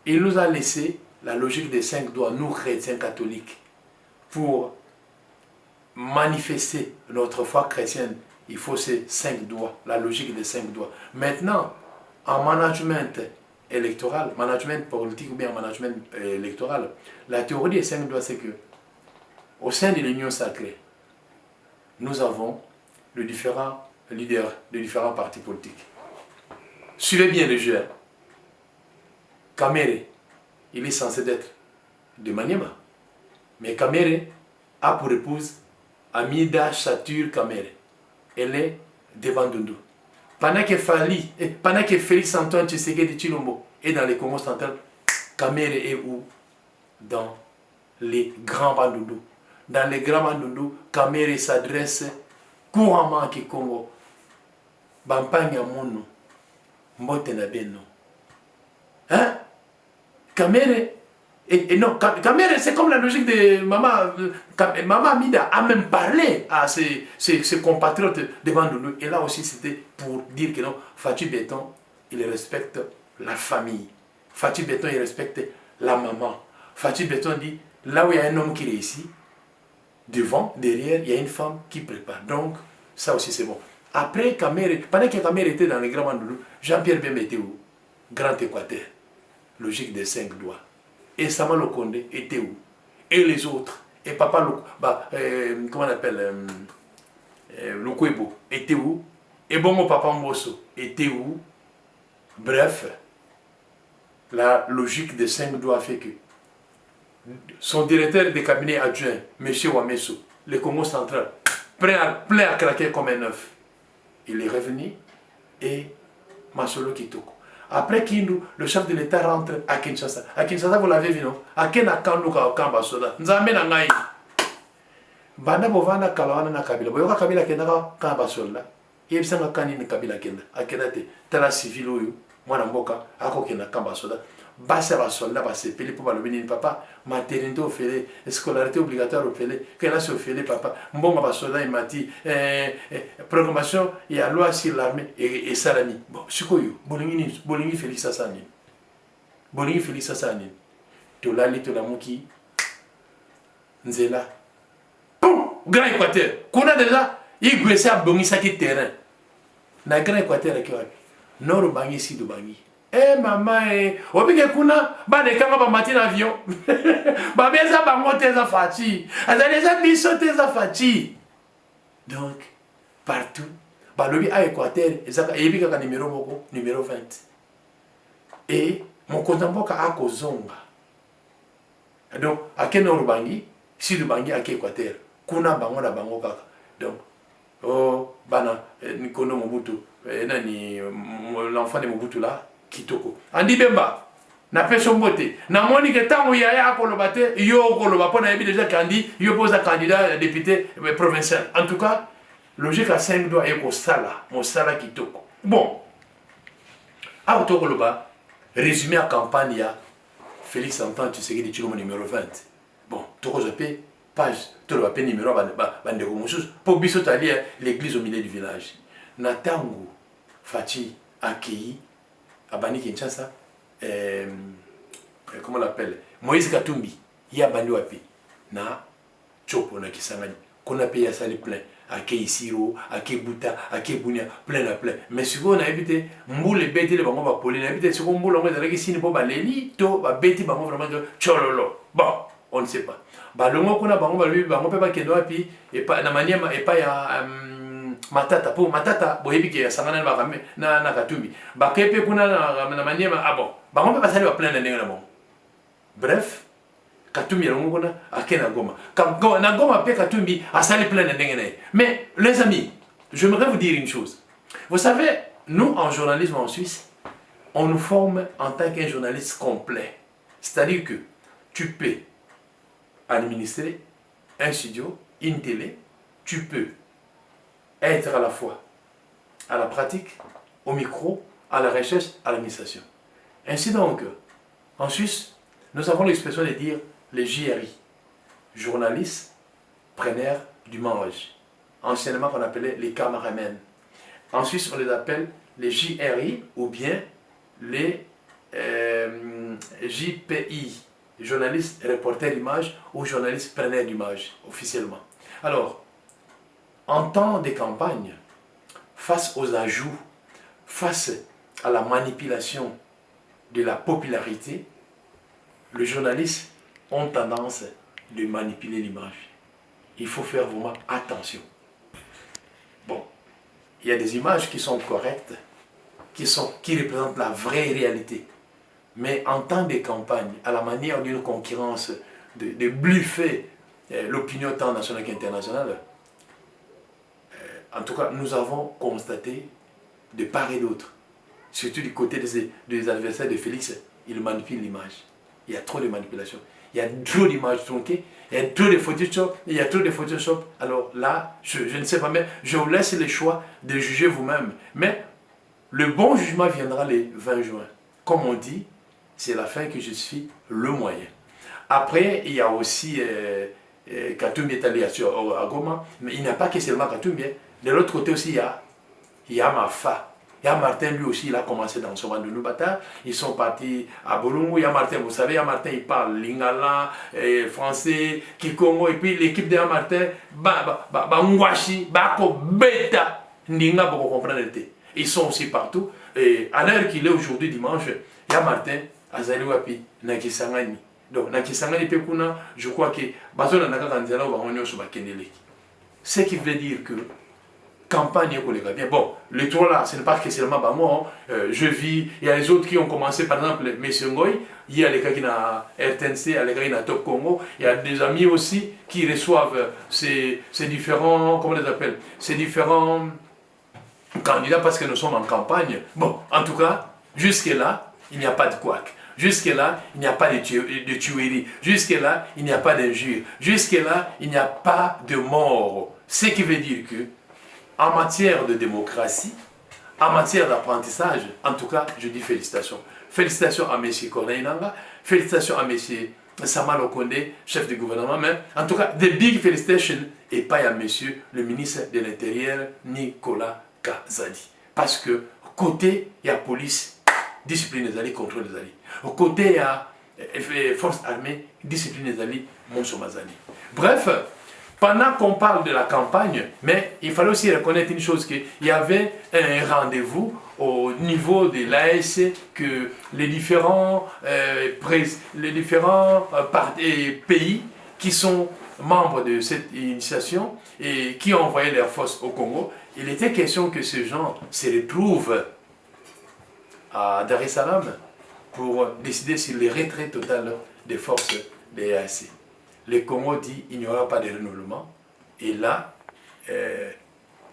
il nous a laissé la logique des 5 doigts, nous chrétiens catholiques, pour manifester notre foi chrétienne. Il faut ces 5 doigts, la logique des 5 doigts. Maintenant, en management électoral, management politique ou bien management électoral, la théorie des 5 doigts, c'est que au sein de l'Union sacrée, nous avons les différents leaders de différents partis politiques. Suivez bien le jeu. Kamere, il est censé être de Maniema. Mais Kamere a pour épouse Amida Chatur Kamere. Elle est de Bandundu. Pendant que Félix Antoine Tshisekedi Tshilombo est dans les Congo central, Kamere est où? Dans les grands Bandundu. Dans les grands Bandundu, Kamere s'adresse couramment à Kikongo. Bampanya Mono, Mbote na Beno. Hein? Kamere, et non, Kamere, c'est comme la logique de Maman. Maman Amida a même parlé à ses compatriotes de Bandundu. Et là aussi, c'était pour dire que non, Fatou Béton, il respecte la famille. Fatou Béton, il respecte la maman. Fatou Béton dit, là où il y a un homme qui réussit, devant, derrière, il y a une femme qui prépare. Donc, ça aussi, c'est bon. Après, Kamere, pendant que Kamere était dans les grands Bandundu, Jean-Pierre Bemba était où? Grand Équateur. Logique des 5 doigts. Et Samuel Okonde était où? Et les autres? Et Papa, comment on appelle, Lukwebo était où? Et Bongo Papa Mbosso était où? Bref, la logique des 5 doigts fait que son directeur de cabinet adjoint, M. Wamesso, le Congo central, prêt à craquer comme un œuf. Il est revenu et Masolo Kitoko. Après Kindu, le chef de l'État rentre à Kinshasa. À Kinshasa, vous l'avez vu, non? À Kenakandu Kamba Soda. Nzambe na ngai. Banda bovana kalawana na Kabila. Boyoka Kabila Kenaka Kamba Soda. Yebisanga kanini Kabila Kenda. Akenate. Tala civil oyo. Mwana mboka. Ako Kena Kamba Soda. Basa ba soldat ba sepeli pour balobini papa. Maternité au félé. Scolarité obligatoire au félé. Kena se félé papa. Mbonga ba soldat imati. Programmation. Il y a loi sur l'armée et salami. Bon, sikoyo. Bolingi Félix Sassani. Bolingi Félix Sassani. Tolali Tolamuki. Nzela. Poum! Grand Équateur. Kuna déjà. Il gwese a bongi saki terrain. Na Grand Équateur qui va. Nord bangi si do bangi. Eh maman eh obike kuna ba de kanga ba matin avion. Ba beza ba ngote za fati. Azaleza biso te za fati. Donc partout ba lobi à Équateur ezaka ebika ka numéro moko numéro 20. Et mon kontamboka a kozonga. Donc à Nord bangi si do bangi à Équateur kuna bango na bango kaka. Donc oh bana Nkono Mobutu nani l'enfant de Mobutu là Kitoko. Andi Bemba, na peso mbote. Na moni ke tango yaya akoloba te, yo koloba po na yebi déjà kandi, yo pose un candidat député provincial. En tout cas, logique à 5 doigts et sala, mon sala Kitoko. Bon. A autokoloba, résumé à campagne ya Félix Antoine Tshisekedi Tshilombo numéro 20. Bon, toko jappé page, toko jappé numéro bande komousus pour biso tali l'église au milieu du village. Na tango Fati accueilli Abani Kinshasa, comment on l'appelle, Moïse Katumbi, il y a Bandi Wapi, na Chopo na Kisangani, qu'on a payé à Sali plein, à Keisiro, à Kebuta, à Kebunia, plein à plein. Mais si on a évité, Mboule bête le bango va poler, on a évité, si on boule, on va dire si ne peut pas l'élite, to va bête bango vraiment de Chololo. Bon, on ne sait pas. Bah le mot qu'on a bango va lui, bango peut pas qu'il doit puis et pas la manière et pas ya matata pour matata boyebi ke sangana ba kame na Katumbi ba kepe kuna na maniema ah bon ba ngombe ba sali ba plein ndenge na bon. Bref Katumbi ya ngona akena Goma na Goma pe Katumbi a sali plein ndenge na. Mais les amis, j'aimerais vous dire une chose. Vous savez, nous en journalisme en Suisse, on nous forme en tant qu'un journaliste complet. C'est-à-dire que tu peux administrer un studio, une télé, tu peux être à la fois à la pratique, au micro, à la recherche, à l'administration. Ainsi donc, en Suisse, nous avons l'expression de dire les JRI, journalistes, preneurs du mange. Anciennement, on appelait les caméramens. En Suisse, on les appelle les JRI ou bien les JPI, journalistes reporters d'image ou journalistes preneurs d'image, officiellement. Alors, en temps de campagne, face aux ajouts, face à la manipulation de la popularité, les journalistes ont tendance de manipuler l'image. Il faut faire vraiment attention. Bon, il y a des images qui sont correctes, qui représentent la vraie réalité. Mais en temps de campagne, à la manière d'une concurrence, de bluffer l'opinion tant nationale qu'internationale, en tout cas, nous avons constaté de part et d'autre, surtout du côté des adversaires de Félix, ils manipulent l'image. Il y a trop de manipulation. Il y a trop d'images tronquées, il y a trop de Photoshop, il y a trop de Photoshop. Alors là, je ne sais pas, mais je vous laisse le choix de juger vous-même. Mais le bon jugement viendra le 20 juin. Comme on dit, c'est la fin que justifie le moyen. Après, il y a aussi Katumbi est allé à Goma, mais il n'y a pas que seulement Katumbi. De l'autre côté aussi, il y a Mafa. Il y a Martin, lui aussi, il a commencé dans son bande de Lubata. Ils sont partis à Bolungu. Il y a Martin, vous savez, il y a Martin, il parle lingala, français, kikongo. Et puis l'équipe de Martin, Ngwashi, Bako, Beta, Ninga, pour comprendre. Ils sont aussi partout. Et à l'heure qu'il est aujourd'hui, dimanche, il y a Martin, Azali Wapi, Nakisangani. Donc, Nakisangani Pekuna, je crois que Bazona Nakakanzala, on est sur Bakenele. Ce qui veut dire que campagne bien. Bon, les trois là, ce n'est pas que seulement moi. Je vis, il y a les autres qui ont commencé, par exemple, M. Ngoy, il y a les gars qui ont RTNC, il y a les gars qui ont Top Congo, il y a des amis aussi qui reçoivent ces différents, comment on les appelle, ces différents candidats parce que nous sommes en campagne. Bon, en tout cas, jusque-là, il n'y a pas de couac. Jusque-là, il n'y a pas de tuerie. Jusque-là, il n'y a pas d'injure. Jusque-là, il n'y a pas de mort. Ce qui veut dire que en matière de démocratie, en matière d'apprentissage, en tout cas, je dis félicitations. Félicitations à M. Corneille Nangaa, félicitations à M. Sama Lokonde, chef du gouvernement, mais en tout cas, des big felicitations et pas à M. le ministre de l'Intérieur, Nicolas Kazadi. Parce que côté, il y a police, discipline des alliés, contrôle des alliés. Au côté, il y a force armée, discipline des alliés, Monso Mazali. Bref, pendant qu'on parle de la campagne, mais il fallait aussi reconnaître une chose, qu'il y avait un rendez-vous au niveau de l'AEC que les différents pays qui sont membres de cette initiation et qui ont envoyé leurs forces au Congo, il était question que ces gens se retrouvent à Dar es Salaam pour décider sur le retrait total des forces de l'AEC. Le Congo dit qu'il n'y aura pas de renouvellement. Et là,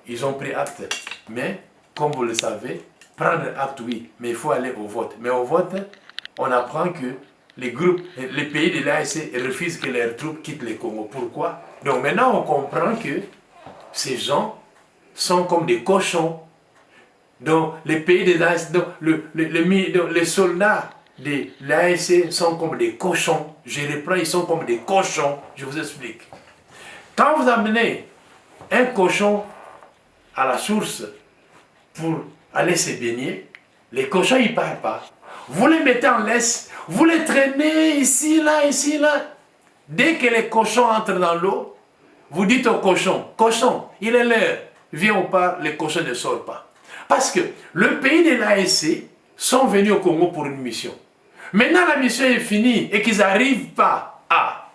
ils ont pris acte. Mais, comme vous le savez, prendre acte, oui, mais il faut aller au vote. Mais au vote, on apprend que les pays de l'AEC refusent que leurs troupes quittent le Congo. Pourquoi? Donc maintenant, on comprend que ces gens sont comme des cochons. Donc, les pays de l'AEC, les soldats de l'AEC sont comme des cochons. Je reprends, ils sont comme des cochons. Je vous explique. Quand vous amenez un cochon à la source pour aller se baigner, les cochons, ils ne partent pas. Vous les mettez en laisse, vous les traînez ici, là, ici, là. Dès que les cochons entrent dans l'eau, vous dites au cochon, cochon, il est l'heure, viens ou pas, les cochons ne sortent pas. Parce que le pays de l'AEC sont venus au Congo pour une mission. Maintenant, la mission est finie et qu'ils n'arrivent pas à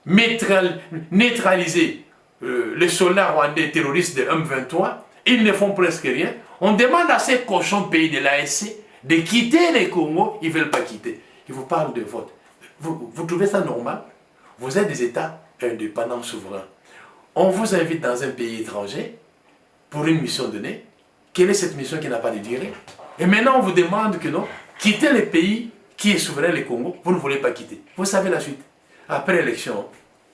neutraliser les soldats rwandais terroristes de M23, ils ne font presque rien. On demande à ces cochons pays de l'AEC de quitter les Congo, ils ne veulent pas quitter. Ils vous parlent de vote. Vous trouvez ça normal? Vous êtes des États indépendants souverains. On vous invite dans un pays étranger pour une mission donnée. Quelle est cette mission qui n'a pas de durée? Et maintenant, on vous demande que non, quittez le pays qui est souverain, le Congo, vous ne voulez pas quitter. Vous savez la suite. Après l'élection,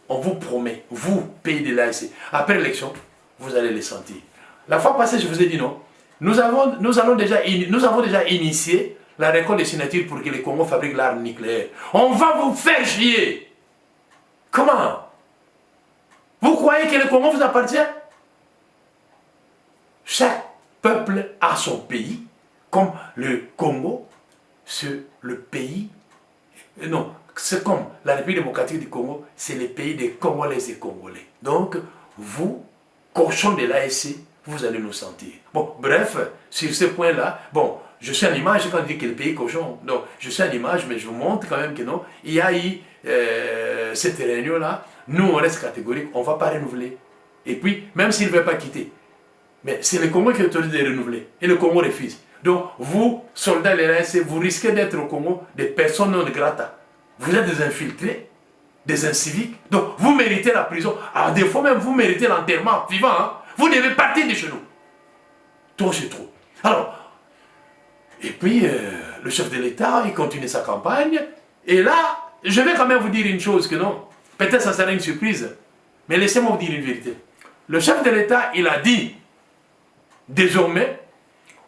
on vous promet, vous, pays de l'AEC, après l'élection, vous allez les sentir. La fois passée, je vous ai dit non. Nous avons déjà initié la récolte des signatures pour que le Congo fabrique l'arme nucléaire. On va vous faire chier. Comment? Vous croyez que le Congo vous appartient? Chaque peuple a son pays, comme le Congo, c'est le pays, non, c'est comme la République démocratique du Congo, c'est le pays des Congolais et Congolais. Donc, vous, cochons de l'AEC, vous allez nous sentir. Bon, bref, sur ce point-là, bon, je suis à l'image quand on dit que le pays est cochon. Donc, je suis à l'image, mais je vous montre quand même que non. Il y a eu cette réunion-là. Nous, on reste catégorique, on ne va pas renouveler. Et puis, même s'il ne veut pas quitter, mais c'est le Congo qui autorise de renouveler. Et le Congo refuse. Donc, vous, soldats de l'RNC, vous risquez d'être au Congo des personnes non grata. Vous êtes des infiltrés, des inciviques. Donc, vous méritez la prison. Alors, des fois même, vous méritez l'enterrement vivant. Hein. Vous devez partir de chez nous. Trop, c'est trop. Alors, et puis, le chef de l'État, il continue sa campagne. Et là, je vais quand même vous dire une chose que non. Peut-être ça sera une surprise. Mais laissez-moi vous dire une vérité. Le chef de l'État, il a dit, désormais,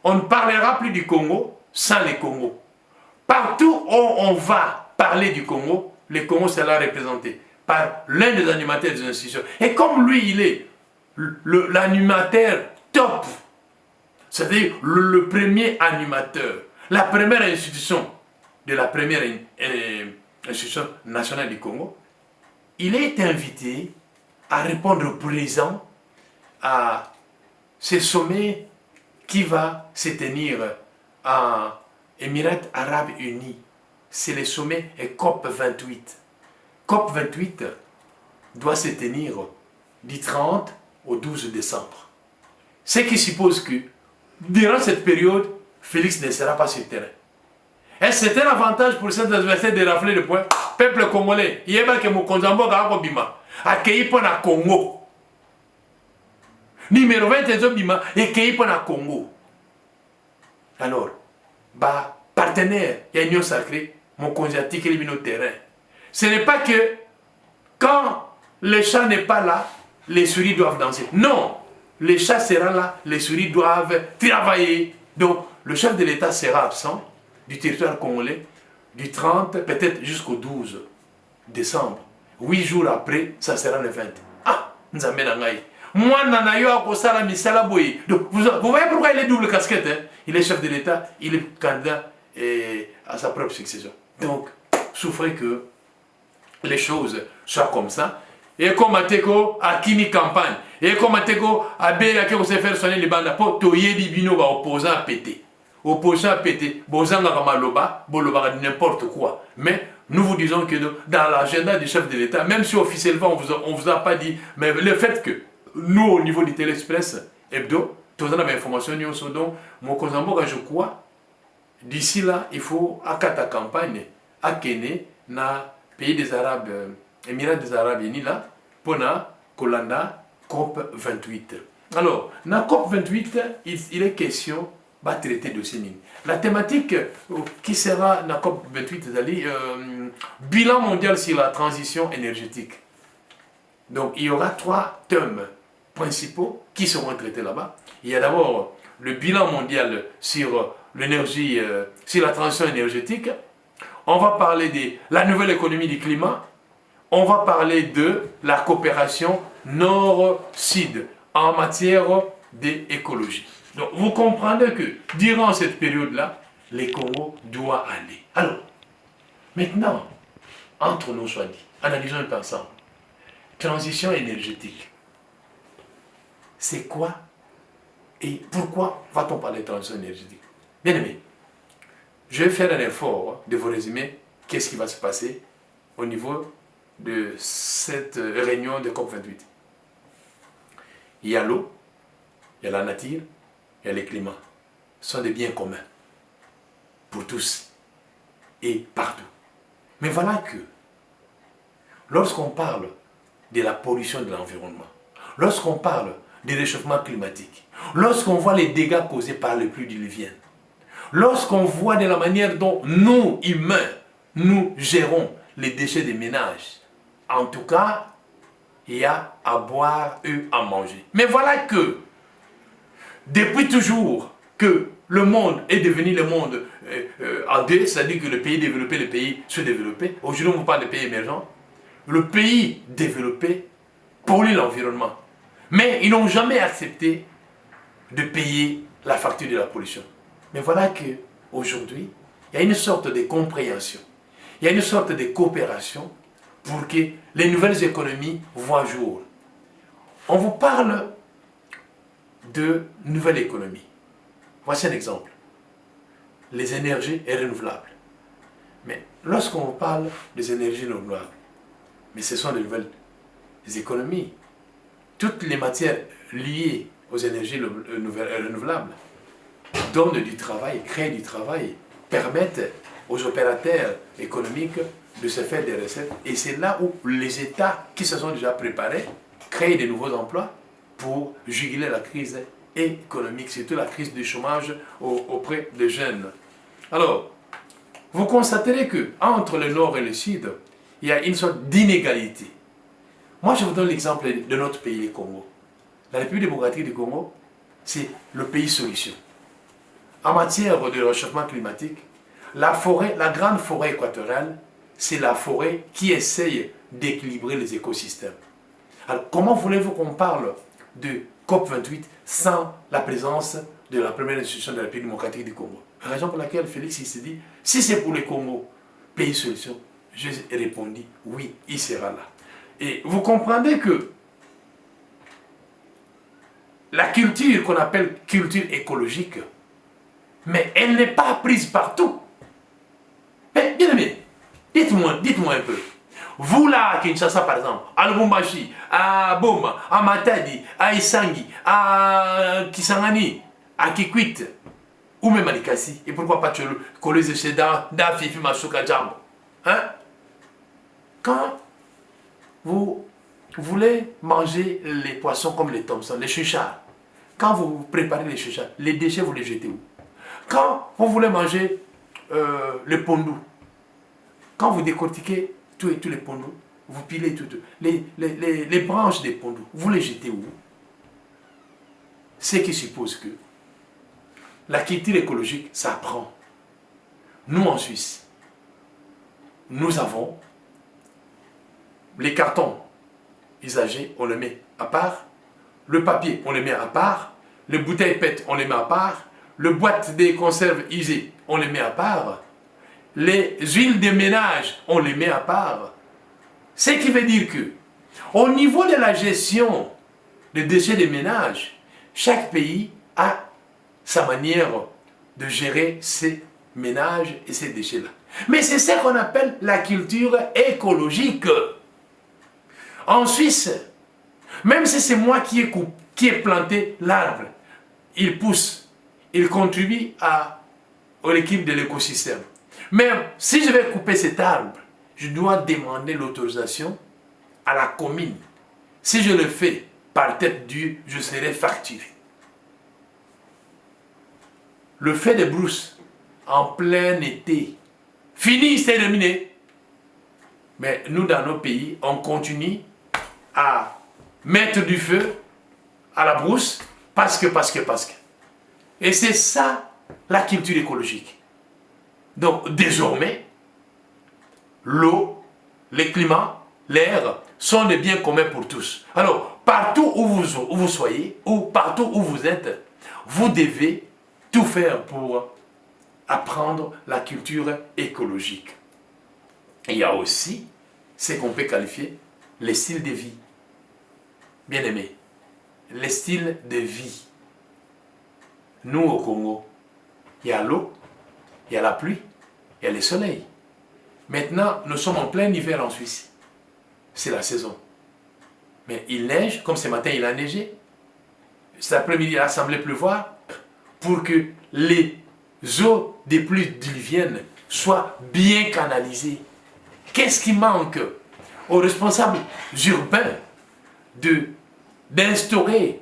on ne parlera plus du Congo sans les Congos. Partout où on va parler du Congo, le Congo sera représenté par l'un des animateurs des institutions. Et comme lui, il est l'animateur top, c'est-à-dire le premier animateur, la première institution de la première institution nationale du Congo, il est invité à répondre présent à ce sommet qui va se tenir en Émirats Arabes Unis. C'est le sommet COP 28. COP 28 doit se tenir du 30 au 12 décembre. Ce qui suppose que durant cette période, Félix ne sera pas sur le terrain. Et c'est un avantage pour cet adversaire de rafler le point. Peuple congolais, il y a que mon Konzambo Bima, accueilli pour le Congo. Numéro 20 des Bima, accueilli pour le Congo. Alors, partenaire, il y a une union sacrée, mon conjatique est au terrain. Ce n'est pas que quand le chat n'est pas là, les souris doivent danser. Non, les chats seront là, les souris doivent travailler. Donc, le chef de l'État sera absent du territoire congolais du 30, peut-être jusqu'au 12 décembre. 8 jours après, ça sera le 20. Ah, nous amènons. Moi, Nanayo a Kosala Misala Boy. Donc, vous voyez pourquoi il est double casquette. Hein? Il est chef de l'État, il est candidat à sa propre succession. Donc, souffrez que les choses soient comme ça. Et comme Ateko a Kimi campagne. Et comme Ateko a Béla qui s'est fait soigner les bandes pour Toye Bibino va opposant à péter. Opposant à péter. Bozanga Kamaloba, Boloba n'importe quoi. Mais nous vous disons que dans l'agenda du chef de l'État, même si officiellement on ne vous a pas dit, mais le fait que nous, au niveau du Télé-Express, Hebdo, tous les informations, nous sommes donc, mon Kozamboga, je crois, d'ici là, il faut à ta campagne, à Kenya, dans le pays des Arabes, Émirats des Arabes Unis, là, pour la Kolanda COP 28. Alors, dans COP 28, il est question de traiter de ces lignes. La thématique qui sera dans COP 28, c'est-à-dire bilan mondial sur la transition énergétique. Donc, il y aura 3 thèmes principaux qui seront traités là-bas. Il y a d'abord le bilan mondial sur l'énergie, sur la transition énergétique. On va parler de la nouvelle économie du climat. On va parler de la coopération nord-sud en matière d'écologie. Donc, vous comprendrez que durant cette période-là, les Congo doivent aller. Alors, maintenant, entre nous soit dit, analysons un peu ensemble. Transition énergétique. C'est quoi et pourquoi va-t-on parler de transition énergétique? Bien aimé, je vais faire un effort de vous résumer qu'est-ce qui va se passer au niveau de cette réunion de COP28. Il y a l'eau, il y a la nature, il y a les climats. Ce sont des biens communs pour tous et partout. Mais voilà que lorsqu'on parle de la pollution de l'environnement, lorsqu'on parle du réchauffement climatique, lorsqu'on voit les dégâts causés par les pluies diluviennes, lorsqu'on voit de la manière dont nous, humains, nous gérons les déchets des ménages, en tout cas, il y a à boire et à manger. Mais voilà que, depuis toujours que le monde est devenu le monde en deux, c'est-à-dire que le pays développé, le pays sous-développé, aujourd'hui on vous parle de pays émergents, le pays développé pollue l'environnement. Mais ils n'ont jamais accepté de payer la facture de la pollution. Mais voilà qu'aujourd'hui, il y a une sorte de compréhension, il y a une sorte de coopération pour que les nouvelles économies voient jour. On vous parle de nouvelle économie. Voici un exemple. les énergies renouvelables. Mais lorsqu'on parle des énergies renouvelables, mais ce sont de nouvelles économies. Toutes les matières liées aux énergies renouvelables donnent du travail, créent du travail, permettent aux opérateurs économiques de se faire des recettes. Et c'est là où les États qui se sont déjà préparés créent de nouveaux emplois pour juguler la crise économique, surtout la crise du chômage auprès des jeunes. Alors, vous constaterez que entre le Nord et le Sud, il y a une sorte d'inégalité. Moi, je vous donne l'exemple de notre pays, le Congo. La République démocratique du Congo, c'est le pays solution. En matière de réchauffement climatique, la grande forêt équatoriale, c'est la forêt qui essaye d'équilibrer les écosystèmes. Alors, comment voulez-vous qu'on parle de COP28 sans la présence de la première institution de la République démocratique du Congo? Raison pour laquelle Félix il s'est dit, si c'est pour le Congo, pays solution, je répondis, oui, il sera là. Et vous comprendrez que la culture qu'on appelle culture écologique, mais elle n'est pas prise partout. Mais bien aimé, dites-moi un peu. Vous là, à Kinshasa par exemple, à Lubumbashi, à Boma, à Matadi, à Isangi, à Kisangani, à Kikwit, ou même à Likasi, et pourquoi pas Tcholo, Kolese Seda, Fifi Masuka Jambo. Hein? Quand vous voulez manger les poissons comme les Thompson, les chuchards, quand vous préparez les chuchards, les déchets vous les jetez où? Quand vous voulez manger le pondou, quand vous décortiquez tous les pondous, vous pilez les branches des pondous, vous les jetez où? Ce qui suppose que la culture écologique, ça prend. Nous en Suisse, nous avons les cartons usagés, on les met à part, le papier, on les met à part, les bouteilles PET, on les met à part, le boîte des conserves usées, on les met à part, les huiles de ménage, on les met à part. Ce qui veut dire que, au niveau de la gestion des déchets de ménage, chaque pays a sa manière de gérer ses ménages et ses déchets-là. Mais c'est ce qu'on appelle la culture écologique. En Suisse, même si c'est moi qui ai planté l'arbre, il pousse, il contribue à l'équilibre de l'écosystème. Mais si je vais couper cet arbre, je dois demander l'autorisation à la commune. Si je le fais par tête due, je serai facturé. Le feu de brousse en plein été, fini, c'est terminé. Mais nous, dans nos pays, on continue à mettre du feu à la brousse parce que. Et c'est ça la culture écologique. Donc désormais, l'eau, le climat, l'air sont des biens communs pour tous. Alors, partout où vous soyez, ou partout où vous êtes, vous devez tout faire pour apprendre la culture écologique. Et il y a aussi ce qu'on peut qualifier les styles de vie. Bien aimé, les styles de vie. Nous au Congo, il y a l'eau, il y a la pluie, il y a le soleil. Maintenant, nous sommes en plein hiver en Suisse. C'est la saison. Mais il neige, comme ce matin il a neigé. Cet après-midi il a semblé pleuvoir pour que les eaux des pluies diluviennes soient bien canalisées. Qu'est-ce qui manque aux responsables urbains d'instaurer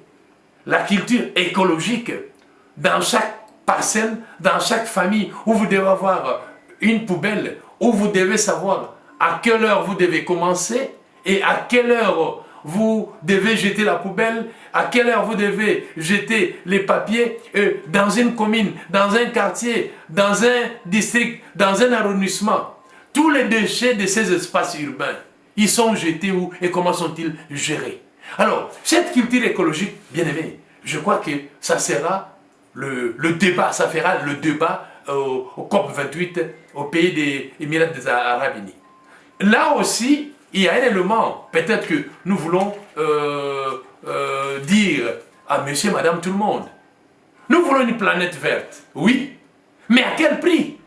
la culture écologique dans chaque parcelle, dans chaque famille, où vous devez avoir une poubelle, où vous devez savoir à quelle heure vous devez commencer et à quelle heure vous devez jeter la poubelle, à quelle heure vous devez jeter les papiers, dans une commune, dans un quartier, dans un district, dans un arrondissement. Tous les déchets de ces espaces urbains, ils sont jetés où et comment sont-ils gérés? Alors, cette culture écologique, bien aimée, je crois que ça sera le débat, ça fera le débat au COP28, au pays des Émirats Arabes Unis. Là aussi, il y a un élément, peut-être que nous voulons dire à monsieur, madame, tout le monde. Nous voulons une planète verte, oui, Mais à quel prix?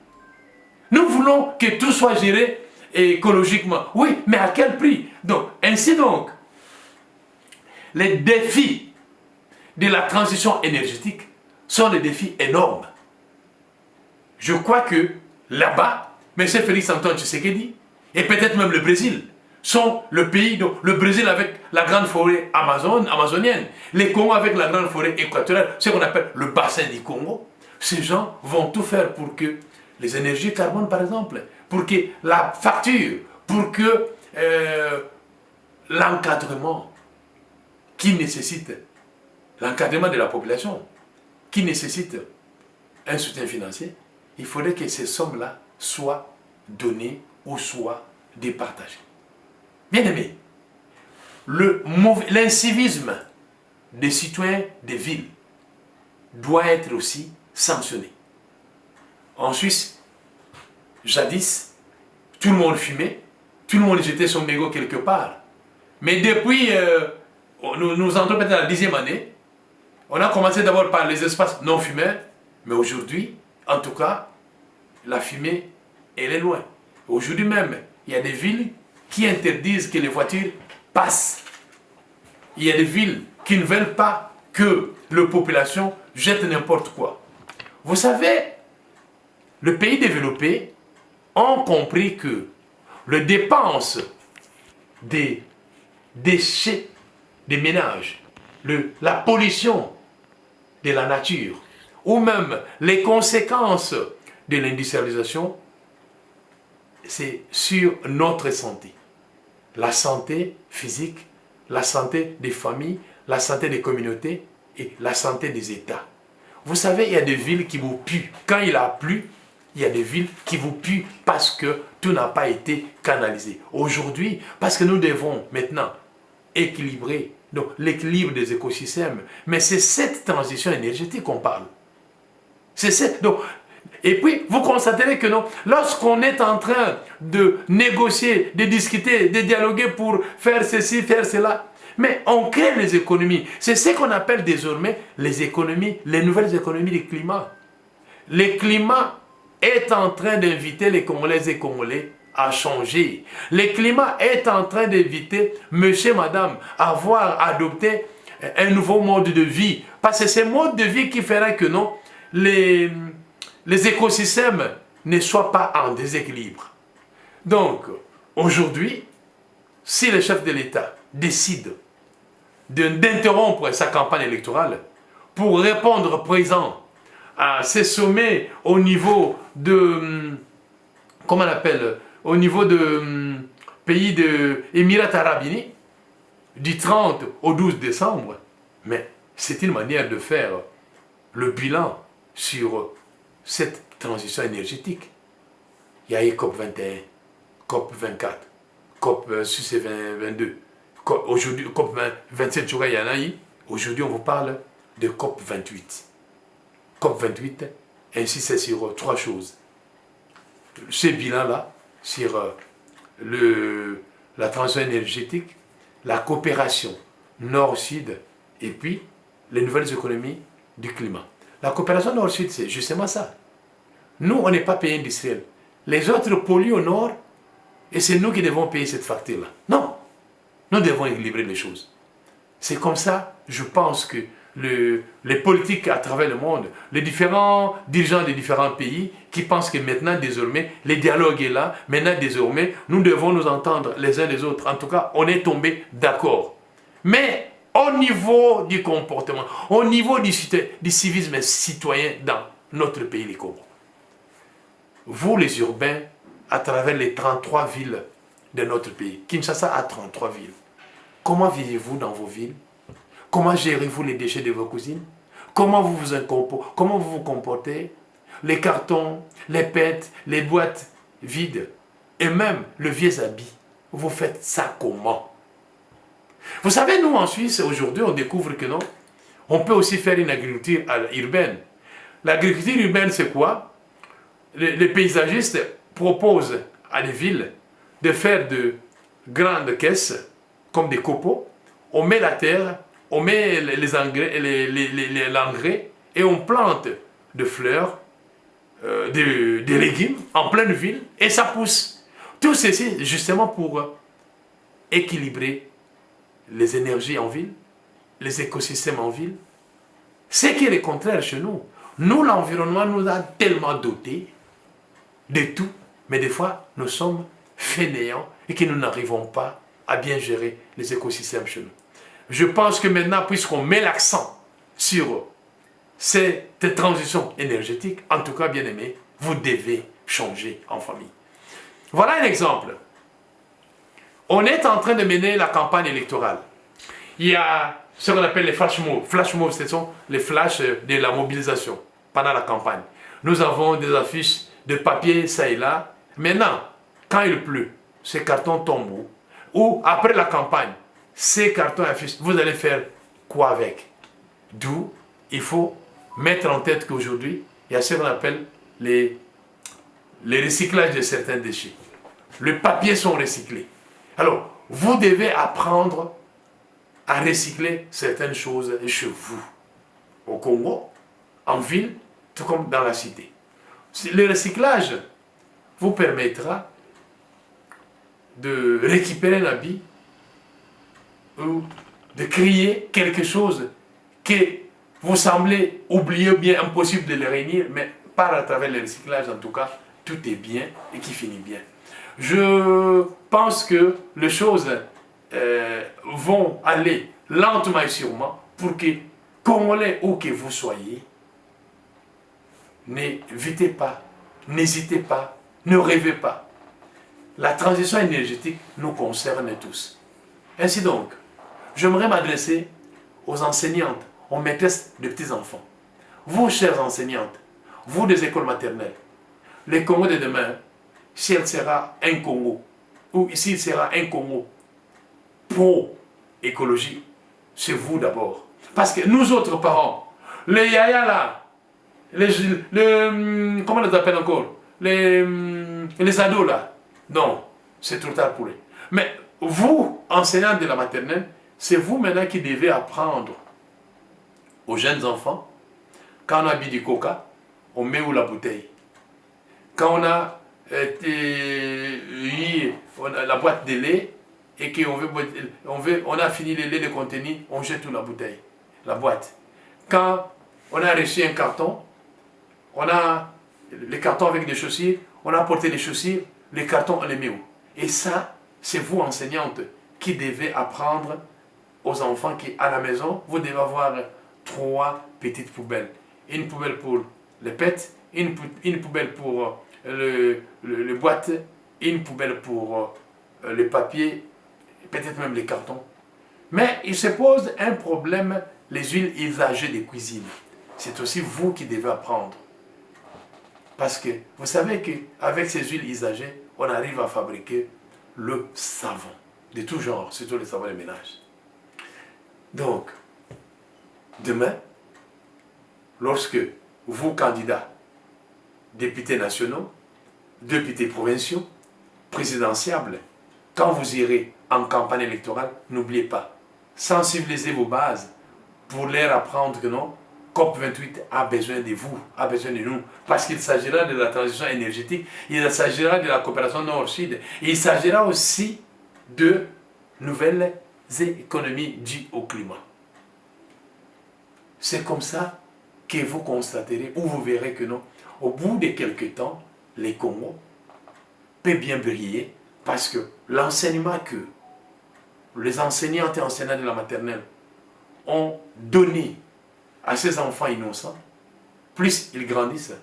Nous voulons que tout soit géré écologiquement. Oui, mais à quel prix? Donc, ainsi donc, les défis de la transition énergétique sont des défis énormes. Je crois que là-bas, M. Félix Antoine Tshisekedi et peut-être même le Brésil sont le pays, donc le Brésil avec la grande forêt amazonienne, les Congos avec la grande forêt équatoriale, ce qu'on appelle le bassin du Congo. Ces gens vont tout faire pour que les énergies carbone, par exemple, pour que la facture, pour que l'encadrement qui nécessite, l'encadrement de la population, qui nécessite un soutien financier, il faudrait que ces sommes-là soient données ou soient départagées. Bien aimé, l'incivisme des citoyens des villes doit être aussi sanctionné. En Suisse, jadis, tout le monde fumait, tout le monde jetait son mégot quelque part. Mais depuis, nous entrons peut-être dans la 10e année, on a commencé d'abord par les espaces non fumeurs, mais aujourd'hui, en tout cas, la fumée, elle est loin. Aujourd'hui même, il y a des villes qui interdisent que les voitures passent. Il y a des villes qui ne veulent pas que la population jette n'importe quoi. Vous savez, les pays développés ont compris que les dépenses des déchets des ménages, la pollution de la nature, ou même les conséquences de l'industrialisation, c'est sur notre santé. La santé physique, la santé des familles, la santé des communautés et la santé des États. Vous savez, il y a des villes qui vous puent. Quand il a plu, il y a des villes qui vous puent parce que tout n'a pas été canalisé. Aujourd'hui, parce que nous devons maintenant équilibrer l'équilibre des écosystèmes, mais c'est cette transition énergétique qu'on parle. Et puis, vous constaterez que non, lorsqu'on est en train de négocier, de discuter, de dialoguer pour faire ceci, faire cela, mais on crée les économies. C'est ce qu'on appelle désormais les économies, les nouvelles économies du climat. Le climat est en train d'inviter les Congolaises et Congolais à changer. Le climat est en train d'inviter monsieur, madame à avoir adopté un nouveau mode de vie. Parce que c'est ce mode de vie qui fera que non, les écosystèmes ne soient pas en déséquilibre. Donc, aujourd'hui, si le chef de l'État décide d'interrompre sa campagne électorale pour répondre présent à ces sommets au niveau de, comment on appelle, au niveau de pays de Émirats Arabes Unis, du 30 au 12 décembre, mais c'est une manière de faire le bilan sur cette transition énergétique. Il y a eu COP 21, COP 24, COP 6 et 22. Aujourd'hui, COP 27, il y en a eu. Aujourd'hui, on vous parle de COP 28. COP 28 insiste sur 3 choses. Ce bilan-là, sur la transition énergétique, la coopération nord-sud et puis les nouvelles économies du climat. La coopération nord-sud, c'est justement ça. Nous, on n'est pas pays industriel. Les autres polluent au nord et c'est nous qui devons payer cette facture-là. Non, nous devons équilibrer les choses. C'est comme ça, je pense que les politiques à travers le monde, les différents dirigeants des différents pays qui pensent que maintenant, désormais, le dialogue est là, maintenant, désormais, nous devons nous entendre les uns les autres. En tout cas, on est tombé d'accord. Mais au niveau du comportement, au niveau du civisme citoyen dans notre pays, les Congo, vous, les urbains, à travers les 33 villes de notre pays, Kinshasa a 33 villes, comment vivez-vous dans vos villes? Comment gérez-vous les déchets de vos cousines? Comment vous vous comportez? Les cartons, les pètes, les boîtes vides et même le vieux habit. Vous faites ça comment? Vous savez, nous en Suisse, aujourd'hui, on découvre que non, on peut aussi faire une agriculture urbaine. L'agriculture urbaine, c'est quoi? Les paysagistes proposent à les villes de faire de grandes caisses, comme des copeaux. On met la terre, on met l'engrais et on plante des fleurs, des légumes en pleine ville et ça pousse. Tout ceci justement pour équilibrer les énergies en ville, les écosystèmes en ville. Ce qui est le contraire chez nous. Nous, l'environnement nous a tellement dotés de tout, mais des fois, nous sommes fainéants et que nous n'arrivons pas à bien gérer les écosystèmes chez nous. Je pense que maintenant, puisqu'on met l'accent sur cette transition énergétique, en tout cas, bien aimé, vous devez changer en famille. Voilà un exemple. On est en train de mener la campagne électorale. Il y a ce qu'on appelle les flash moves. Flash moves, ce sont les flashs de la mobilisation pendant la campagne. Nous avons des affiches de papier, ça et là. Maintenant, quand il pleut, ces cartons tombent. Ou après la campagne, ces cartons affiches, vous allez faire quoi avec? D'où il faut mettre en tête qu'aujourd'hui, il y a ce qu'on appelle les recyclages de certains déchets. Les papiers sont recyclés. Alors, vous devez apprendre à recycler certaines choses chez vous, au Congo, en ville, tout comme dans la cité. Le recyclage vous permettra de récupérer un habit ou de créer quelque chose que vous semblez oublier ou bien impossible de le réunir, mais par à travers le recyclage, en tout cas, tout est bien et qui finit bien. Je pense que les choses vont aller lentement et sûrement pour que, Congolais où que vous soyez, n'évitez pas, n'hésitez pas, ne rêvez pas. La transition énergétique nous concerne tous. Ainsi donc, j'aimerais m'adresser aux enseignantes, aux maîtresses de petits-enfants. Vous, chères enseignantes, vous des écoles maternelles, le Congo de demain, si elle sera un Congo, ou ici il sera un Congo pro-écologie, c'est vous d'abord. Parce que nous autres parents, les yaya là, comment on les appelle encore, les ados là, non, c'est trop tard pour eux. Mais vous, enseignants de la maternelle, c'est vous maintenant qui devez apprendre aux jeunes enfants, quand on a bu du coca, on met où la bouteille? Quand on a la boîte de lait et qu'on a fini le lait de contenir, on jette où la bouteille, la boîte. Quand on a reçu un carton, on a le carton avec des chaussures, on a porté les chaussures, les cartons on les met où? Et ça, c'est vous enseignantes qui devez apprendre aux enfants qui, à la maison, vous devez avoir 3 petites poubelles. Une poubelle pour les pets, une poubelle pour le boîte, une poubelle pour le papier, peut-être même les cartons. Mais il se pose un problème, les huiles usagées de cuisine. C'est aussi vous qui devez apprendre. Parce que vous savez qu'avec ces huiles usagées, on arrive à fabriquer le savon de tout genre, surtout le savon de ménage. Donc, demain, lorsque vous, candidats, députés nationaux, députés provinciaux, présidentiables, quand vous irez en campagne électorale, n'oubliez pas, sensibilisez vos bases pour leur apprendre que non, COP28 a besoin de vous, a besoin de nous, parce qu'il s'agira de la transition énergétique, il s'agira de la coopération nord-sud, il s'agira aussi de nouvelles économies dues au climat. C'est comme ça que vous constaterez, ou vous verrez que non, au bout de quelques temps, les Congos peut bien briller, parce que l'enseignement que les enseignantes et enseignants de la maternelle ont donné à ces enfants innocents, plus ils grandissent,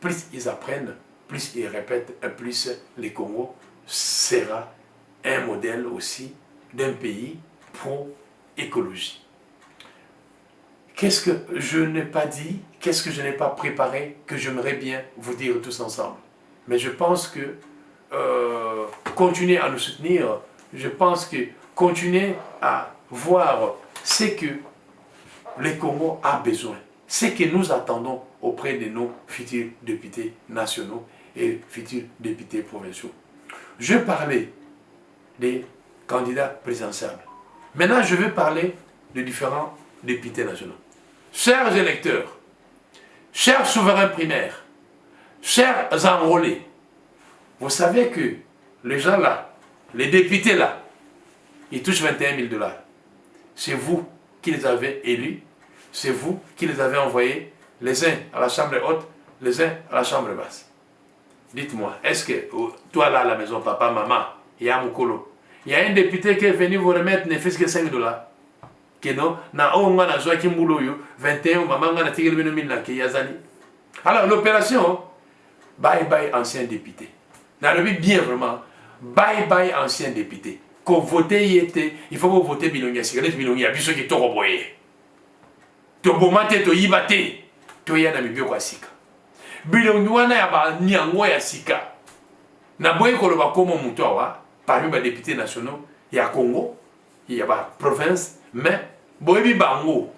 plus ils apprennent, plus ils répètent, et plus le Congo sera un modèle aussi d'un pays pro-écologie. Qu'est-ce que je n'ai pas dit, qu'est-ce que je n'ai pas préparé, que j'aimerais bien vous dire tous ensemble. Mais je pense que continuer à nous soutenir, je pense que continuer à voir ce que le Congo a besoin, ce que nous attendons auprès de nos futurs députés nationaux et futurs députés provinciaux. Je parlais des candidats présidentiels. Maintenant, je vais parler de différents députés nationaux. Chers électeurs, chers souverains primaires, chers enrôlés, vous savez que les gens là, les députés là, ils touchent 21 000 $. C'est vous qui les avez élus, c'est vous qui les avez envoyés, les uns à la chambre haute, les uns à la chambre basse. Dites-moi, est-ce que toi là à la maison, papa, maman, il y a Mukolo, il y a un député qui est venu vous remettre ne fût-ce que 5 $? Que non, na o nga na joie qui moulo yo 21 maman nga na tigel bino minna ke yazali. Alors l'opération bye bye ancien député. Na le bien vraiment bye bye ancien député. Ko voter y était, il faut que voter bilongia cigarette bilongia biso ki to roboye. To bomate to yibate to ya na mibio kwa sika. Bilongi wana ya ba nyango ya sika. Na boye ko lo ba komo muto wa parmi ba députés nationaux ya Congo, il y a ba province. Mais, boyebi bango,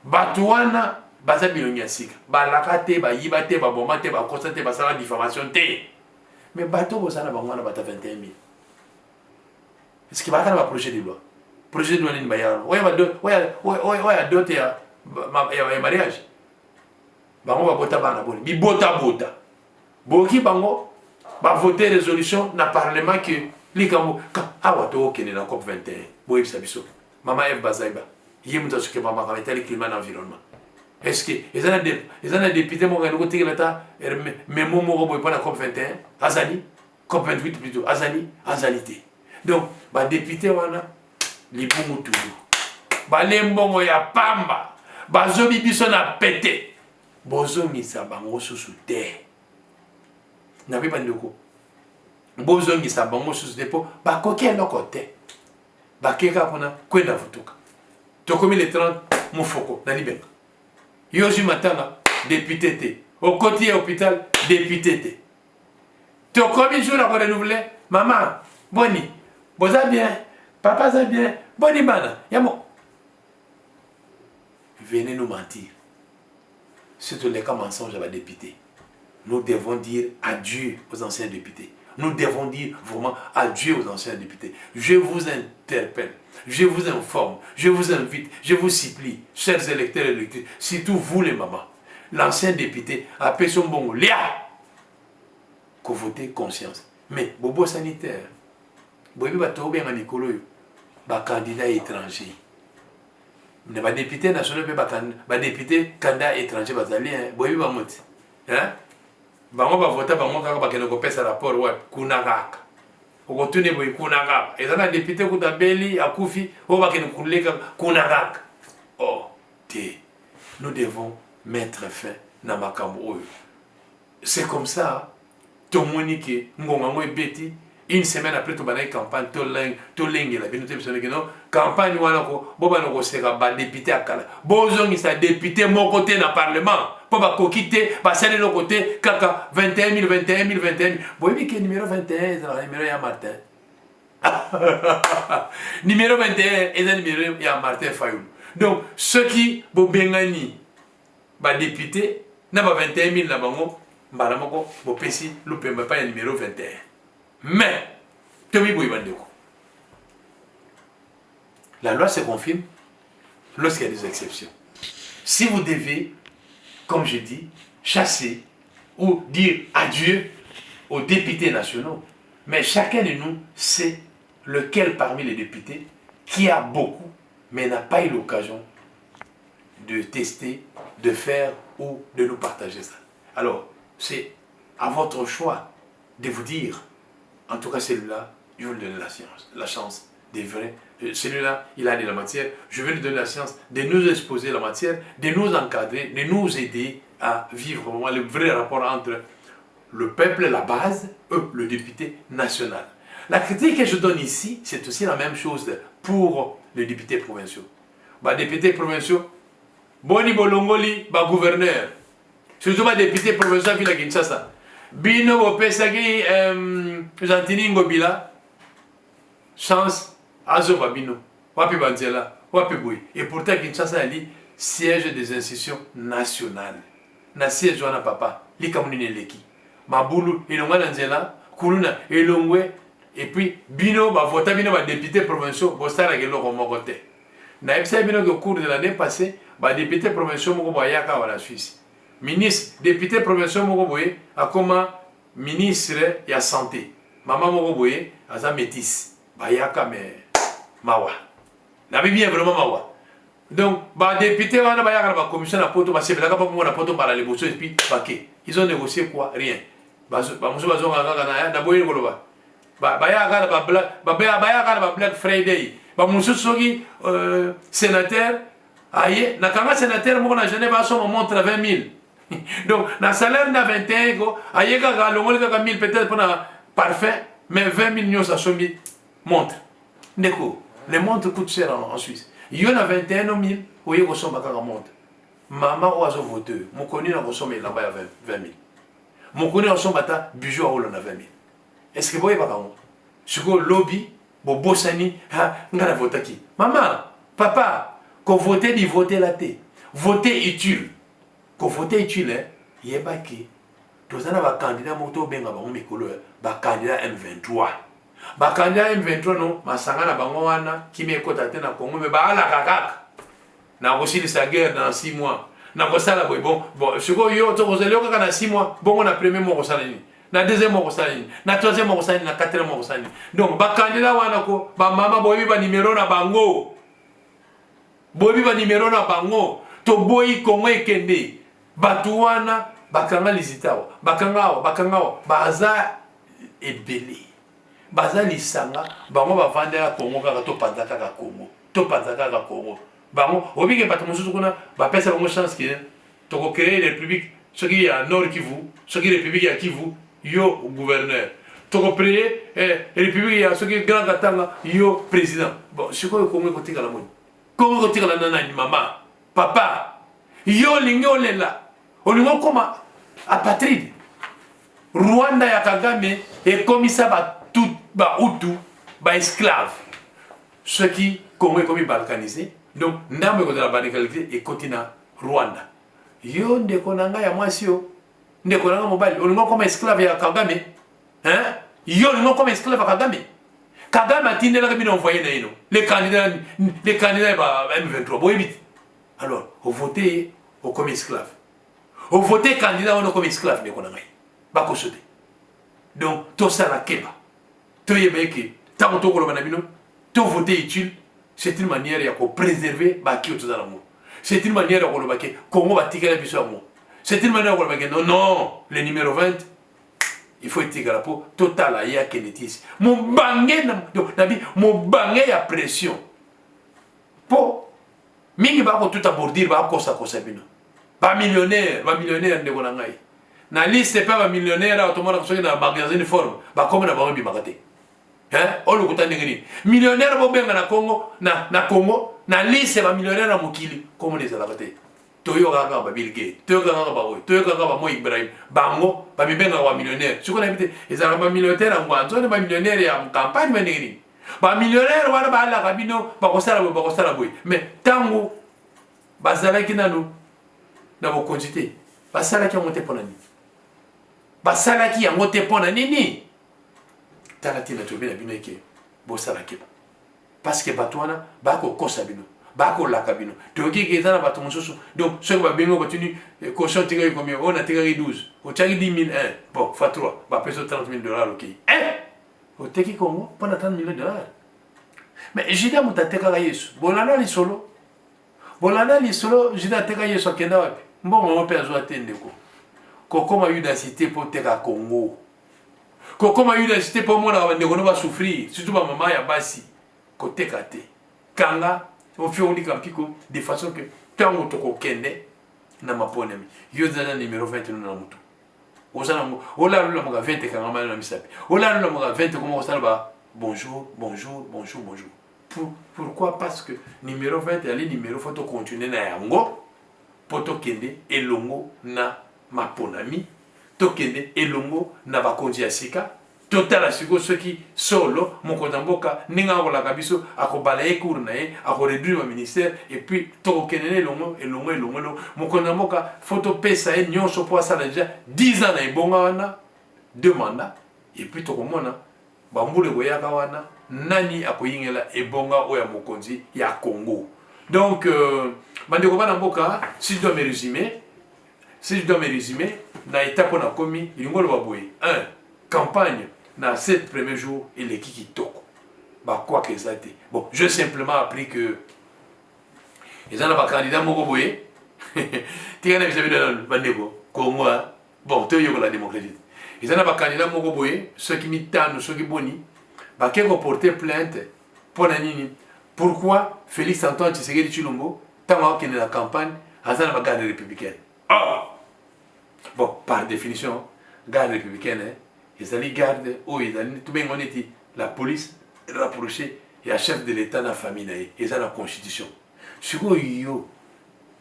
batuana, baza bilongi sika, balakate, ba yibate, ba bomate, ba constate, ba sala diffamation te. Mais bateau bosana bangwana bata 21 000. Est-ce qu'il va y avoir un projet de loi? Projet de loi n'est pas là. Ouais, d'autres ya mariage. Bango ba bota bana boni, bi bota. Boki bango ba voter résolution na parlement que likambo awa to okene na COP 21. Boyebi sabiso. Maman Eve Bazaiba, il y a un qui m'a parlé du climat et l'environnement. Est-ce que les gens députés m'ont dit que l'État, mais mon mot pas la COP 21, Azali, COP 28 plutôt, Azalité. Donc, les députés, on a les bons toujours. Les bons, il y a Pamba, les zobi bison a pété. Bozo ni sa bango sous terre. N'avez pas de quoi. Bozo ni sa bango sous dépôt, bah coquin de côté. Bakeka pona kwenda vutuka tokomi les 30 mufoko na libenga yoji matanga député te au côté hôpital député te tokomi jour à renouveler maman boni boza bien papa ça bien boni bana yamo venez nous mentir c'est tous les cas mensonges à la députée. Nous devons dire adieu aux anciens députés. Nous devons dire vraiment adieu aux anciens députés. Je vous interpelle, je vous informe, je vous invite, je vous supplie, chers électeurs et électrices, surtout vous les mamans, l'ancien député a appelé son bon Léa, que votez conscience. Mais, bobo sanitaire, bobo bateau bien en écolo, candidat étranger. Les députés nationaux, les députés candidats étrangers, bobo ba moti. Hein? Bango ba voter bango kaka bakene ko pesa rapport wa kunagaka okotune boy kunagaka ezana député ko tabeli akufi o bakene kuleka kunagaka oh té nous devons mettre fin na makambo oyo c'est comme ça to monike ngonga ngo ebeti une semaine après to bana campagne to lengi la bino te bisone que non campagne wana ko bo bana ko seka ba député akala bozongi sa député mon côté na parlement pour ba kokite ba sene no côté kaka 21 000 boyebi ke numéro 21 est numéro ya Martin numéro 21 est numéro ya Martin Fayoulou. Donc ceux qui bo bengani ba député na ba 21 000 na bango mbala moko bo pesi lu pemba pa ya numéro 21. Mais la loi se confirme lorsqu'il y a des exceptions. Si vous devez, comme je dis, chasser ou dire adieu aux députés nationaux, mais chacun de nous sait lequel parmi les députés qui a beaucoup, mais n'a pas eu l'occasion de tester, de faire ou de nous partager ça. Alors, c'est à votre choix de vous dire. En tout cas, celui-là, je vais lui donner la chance des vrais. Celui-là, il a de la matière. Je vais lui donner la chance de nous exposer la matière, de nous encadrer, de nous aider à vivre vraiment le vrai rapport entre le peuple, la base, le député national. La critique que je donne ici, c'est aussi la même chose pour les députés provinciaux. Les députés provinciaux, Boni Bolongoli, gouverneur. Surtout les députés provinciaux de Kinshasa. Bino Bopesagi Gentini Ngobila chance Azoba Bino Wapi Banzela Wapi Boui. Et pourtant Kinshasa a dit siège des institutions nationales. Na siège wana papa Likamunine Leki Mabulu Ilonga Nanzela Kuluna Elongwe. Et puis Bino vota Bino député provinciaux Bostara Gelo Romogote. Na epsa Bino au cours de l'année passée député provinciaux Moko Bayaka à la Suisse. ministre député provincial moko boye akoma ministre ya santé mama moko boye aza métis bayaka mais mawa na bien vraiment mawa donc ba député wana bayaka na ba commission na poto ba sebelaka pa mo na poto para les bosso et puis paquet ils ont négocié quoi rien ba muso bazo ngaka na boye koloba bayaka na ba Black Friday ba muso soki sénateur aye na kanga sénateur moko na Genève a son montre à 20 000 donc na salaire na 21 go aye kaka longoli kaka 1000 peut-être pour na parfait mais 20 000 nyos a sombi montre ndeko les montres coûtent cher en Suisse il y en a 21 000 oye ko somba kaka montre mama oazo voteur mon connu na ko somba là-bas 20 000 mon connu en somba ta bijou a na 20 000 est-ce que boye baka ngo siko lobby bo bosani ha ngana votaki maman papa ko voter di voter la té voter utile ko voter utile yebaki tozana ba candidat moto benga ba mikolo ba candidat M23 ba candidat M23 no masanga na bango wana kimi ekota te na Congo me ba ala kakaka na aussi sa guerre dans 6 mois na ko sala boy bon siko yo to ko zelo kaka na 6 mois bongo na premier mois ko sala ni na deuxième mois ko sala ni na troisième mois ko sala ni na quatrième mois ko sala ni donc ba candidat wana ko ba mama boy ba numéro na bango boy ba numéro na bango to boy Congo ekende batu wana bakanga lisitawa bakanga baza ebele baza lisanga bango bavanda ya Congo kaka to panzaka kaka Congo bango obike bato mosusu kuna bapesa bango chance que to ko créer des républiques ce qui est à Nord Kivu ce qui est république ya Kivu yo gouverneur to ko créer république ya ce qui est Grand Katanga yo président bon ce ko Congo ko tika la moni Congo ko tika la nana ni mama papa yo lingo lela olingo koma apatride Rwanda ya Kagame et comme ça ba tout ba Hutu ba esclave ceux qui Congo est comme balkanisé donc ndambe ko de la radicalité et continue Rwanda yo ndeko nanga ya mwasi yo ndeko nanga mobile olingo comme esclave ya Kagame hein yo olingo comme esclave ya Kagame atindela ka bino envoyer na ino les candidats ba M23 boy vite alors au voter au comme esclave au voter candidat on comme esclave ndeko nanga ba ko sote donc tout ça la keba to yebeki tant to ko lo banabino to voter utile c'est une manière de préserver baki autour de l'amour. C'est une manière de dire Congo va tirer la biso amour. C'est une manière de dire non, le numéro 20, il faut tirer la peau total à ya kenetis. Mon bangé mon bangé à pression. Po mingi ba ko tout abordir ba ko sa bino. Ba millionnaire de konangai. Na liste pas ba millionnaire automatiquement so na magasin de forme, ba comme na ba bi magate. Hein olo kutande ngini millionnaire bo benga na Congo na Congo na liste ba millionnaire na mokili comme les alakate toyo kaka ba Bill Gates toyo kaka ba Oy toyo kaka ba Mo Ibrahim bango ba benga wa millionnaire siko na bite ezala ba millionnaire ngwanzo ne ba millionnaire ya campagne mene ngini ba millionnaire wana ba la kabino ba ko sala boy mais tango bazala kinano na bo quantité basala ki monter pona ni basala ki ya monter pona nini talatina to bina bino ke bo sala ke parce que batwana ba ko kosa bino ba ko la kabino to ki ke zana bato mosusu donc ce ba bino continue caution tiga combien on a tiga 12 o tiga 10 000 bon fois 3 ba peso $30 000 OK o teki Congo pona $30 000 mais jida mutateka Yesu bolana li solo jida teka Yesu akenda wapi mbongo mo pe azo atende ko koma udacité pour teka Congo Comment il a été pour moi on va souffrir surtout ma maman ya basi côté kate kanga au fur et à mesure de façon que tant que to kende na maponemi yo zana numéro 20 na mutu osana ola la mga 20 kanga mala na misapi ola la mga 20 comment osana ba bonjour pourquoi parce que numéro 20 ali numéro photo continuer na yango poto kende elongo na maponami tokende elongo na bakonzi ya sika totala siko soki solo mokotamboka ninga ko la kabiso akobala ekour na ye akoréduire ma ministère et puis tokende elongo mokotamboka photo pesa e nyonso po asala déjà 10 ans na ebonga wana 2 mandats et puis tokomona bambule koyaka wana nani akoyingela ebonga oya mokonzi ya Congo donc bandeko bana mboka si je dois me résumer si je dois me résumer, dans l'étape on a commis, il y a un, campagne, dans 7 premiers jours, il est qui toque. Bah, quoi que ça été. Bon, j'ai simplement appris que ils ont un candidat Mokoboye. Tu as vu dans le comme moi, bon, tu as la démocratie. Ils ont un candidat Mokoboye, ceux qui m'étonnent, ceux qui boni, bah, qui ont porté plainte pour la nini. Pourquoi Félix Antoine Tshisekedi Tshilombo, tant qu'il est dans la campagne, a une garde républicaine? Ah! Bon, par définition, garde républicaine, ils ont une garde, où ils ont tout bien honnêteté, la police rapprochée, il y a chef de l'État dans la famille, ils ont la constitution. Si vous avez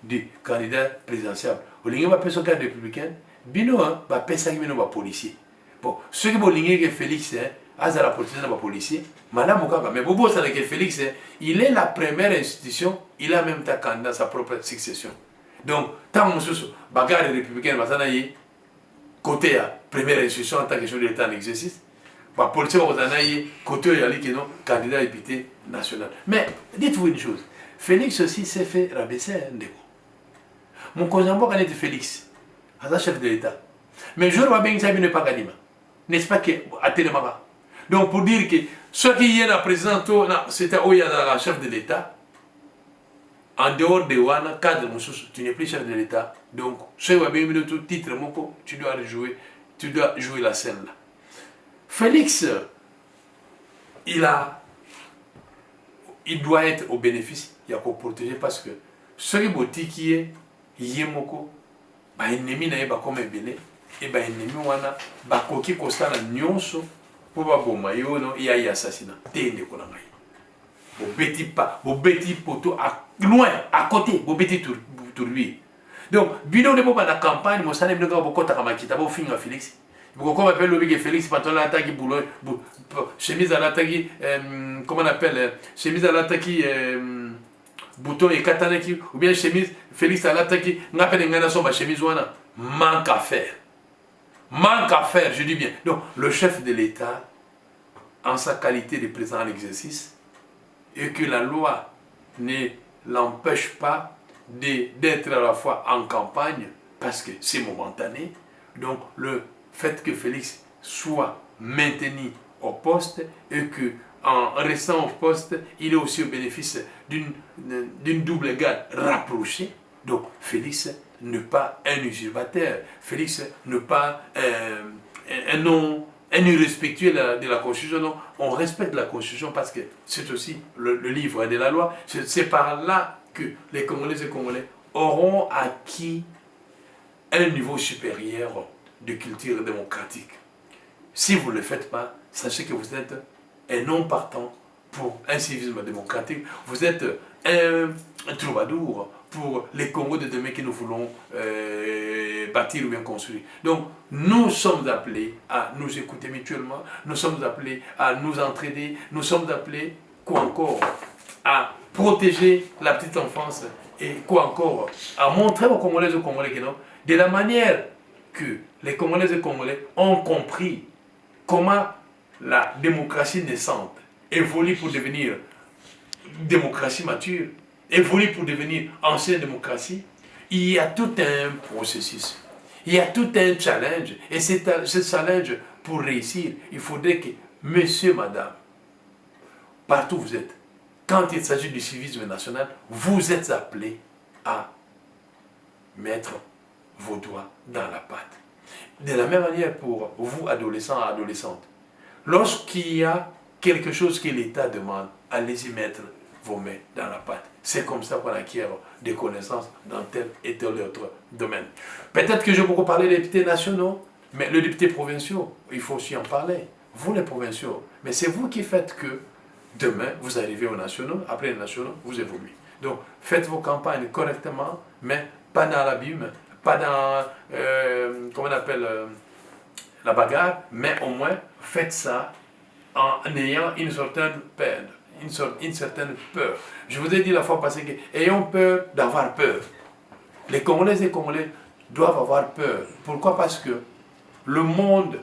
des candidats présidentiels, vous avez une garde républicaine, bino, bah, personne qui est policier. Bon, ceux qui ont que Félix, à la police, n'est pas policier, madame Okaka, mais vous savez que Félix, il est la première institution, il a même ta candidat sa propre succession. Donc, tant que vous garde républicaine, vous avez côté la première institution en tant que chef de l'État en exercice, la police, vous avez côté le candidat député national. Mais dites-vous une chose, Félix aussi s'est fait rabaisser un débat. Mon cousin Boka était Félix, à chef de l'État. Mais je ne vois bien que ça ne pas gagné. N'est-ce pas que à Télémaga? Donc pour dire que ceux qui y a la présidente, c'était où il y a la chef de l'État, en dehors de Wana, cadre, tu n'es plus chef de l'État. Donc, ceux qui ont bien mis tout titre, tu dois jouer la scène là. Félix, il doit être au bénéfice, il y a qu'à protéger parce que ceux qui est yemoko, bah ennemi na ba comme belé et bah ennemi wana ba koki kosala nyonso pour ba boma yo no il y a assassinat tende ko na ngai bo beti pas bo beti poto à loin à côté bo beti tout lui. Donc bino de boba na campagne mo sala mnoga bo kota kama kita bo finga Félix bo ko appelle le Félix patron la attaque boulot chemise à l'attaque comment on appelle chemise à l'attaque bouton et katana qui ou bien chemise Félix à l'attaque n'appelle ngana so ba chemise wana manque à faire je dis bien. Donc le chef de l'État en sa qualité de président en exercice et que la loi ne l'empêche pas d'être à la fois en campagne parce que c'est momentané. Donc le fait que Félix soit maintenu au poste et que en restant au poste, il est aussi au bénéfice d'une double garde rapprochée. Donc Félix n'est pas un usurpateur, Félix n'est pas un irrespectueux de la Constitution. Non, on respecte la Constitution parce que c'est aussi le livre de la loi. C'est par là que les Congolaises et Congolais auront acquis un niveau supérieur de culture démocratique. Si vous ne le faites pas, sachez que vous êtes un non partant pour un civisme démocratique. Vous êtes un troubadour pour les Congos de demain que nous voulons bâtir ou bien construire. Donc, nous sommes appelés à nous écouter mutuellement, nous sommes appelés à nous entraider, nous sommes appelés, quoi encore, à protéger la petite enfance et quoi encore, à montrer aux Congolaises et aux Congolais que non, de la manière que les Congolaises et les Congolais ont compris comment la démocratie naissante évolue pour devenir démocratie mature, évolue pour devenir ancienne démocratie, il y a tout un processus, il y a tout un challenge. Et ce challenge, pour réussir, il faudrait que monsieur, madame, partout où vous êtes, quand il s'agit du civisme national, vous êtes appelés à mettre vos doigts dans la pâte. De la même manière pour vous, adolescents et adolescentes, lorsqu'il y a quelque chose que l'État demande, allez-y mettre vos mains dans la pâte. C'est comme ça qu'on acquiert des connaissances dans tel et tel autre domaine. Peut-être que j'ai beaucoup parlé des députés nationaux, mais les députés provinciaux, il faut aussi en parler. Vous les provinciaux, mais c'est vous qui faites que demain, vous arrivez aux nationaux, après les nationaux, vous évoluez. Donc, faites vos campagnes correctement, mais pas dans l'abîme, pas dans, comment on appelle, la bagarre, mais au moins, faites ça en ayant une certaine peine, une certaine peur. Je vous ai dit la fois passée que, ayons peur d'avoir peur. Les Congolaises et les Congolais doivent avoir peur. Pourquoi? Parce que le monde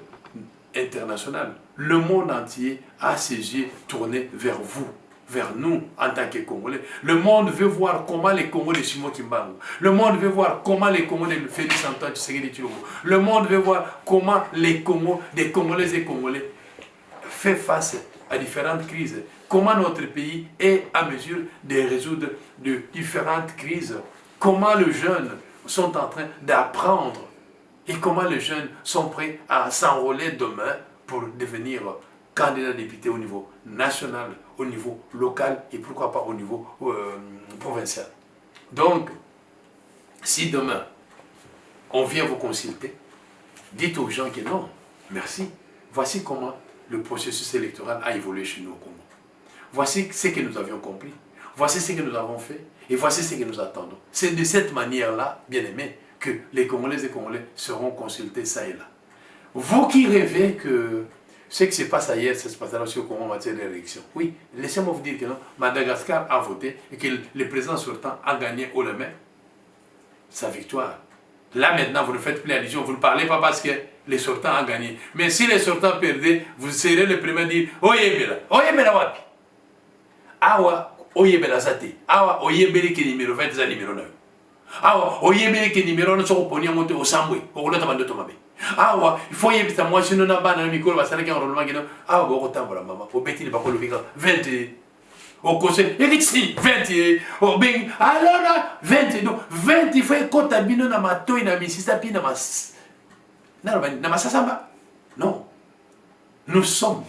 international, le monde entier a ses yeux tournés vers vous. vers nous en tant que Congolais. Le monde veut voir comment les Congolais de Simon Kimbangu, le monde veut voir comment les Congolais de Félix Antoine Tshisekedi Tshilombo, le monde veut voir comment les des Congolaises et Congolais font face à différentes crises. Comment notre pays est à mesure de résoudre de différentes crises. Comment les jeunes sont en train d'apprendre et comment les jeunes sont prêts à s'enrôler demain pour devenir candidat député au niveau national, au niveau local et pourquoi pas au niveau provincial. Donc, si demain on vient vous consulter, dites aux gens que non, merci, voici comment le processus électoral a évolué chez nous au Congo. Voici ce que nous avions compris, voici ce que nous avons fait et voici ce que nous attendons. C'est de cette manière-là, bien aimé, que les Congolaises et Congolais seront consultés ça et là. Vous qui rêvez que ce qui se passe ailleurs, ça se passera aussi au Congo en matière d'élection. Oui, laissez-moi vous dire que non, Madagascar a voté et que le président sortant a gagné haut la main sa victoire. Là maintenant, vous ne faites plus allusion, vous ne parlez pas parce que les sortants ont gagné. Mais si les sortants perdaient, vous serez le premier à dire « Oyebela wapi ?» Awa, oyebela zate. Awa, oyebele ki numéro 20 za numéro 9. Awa, oyebele ki numéro 9 soko poni monte au sambwe. Okolota bandoto mabe. Awa, il faut yebita moi sino na bana mikolo basala ki enrôlement kino. Awa, boko tambola mama. O beti ni bakolo bika 20. Au conseil, il 20. Au bing. Alors là, 20. Donc 20 il faut kota bino na matoi na misisa pi na mas. Na masasamba. Non. Nous sommes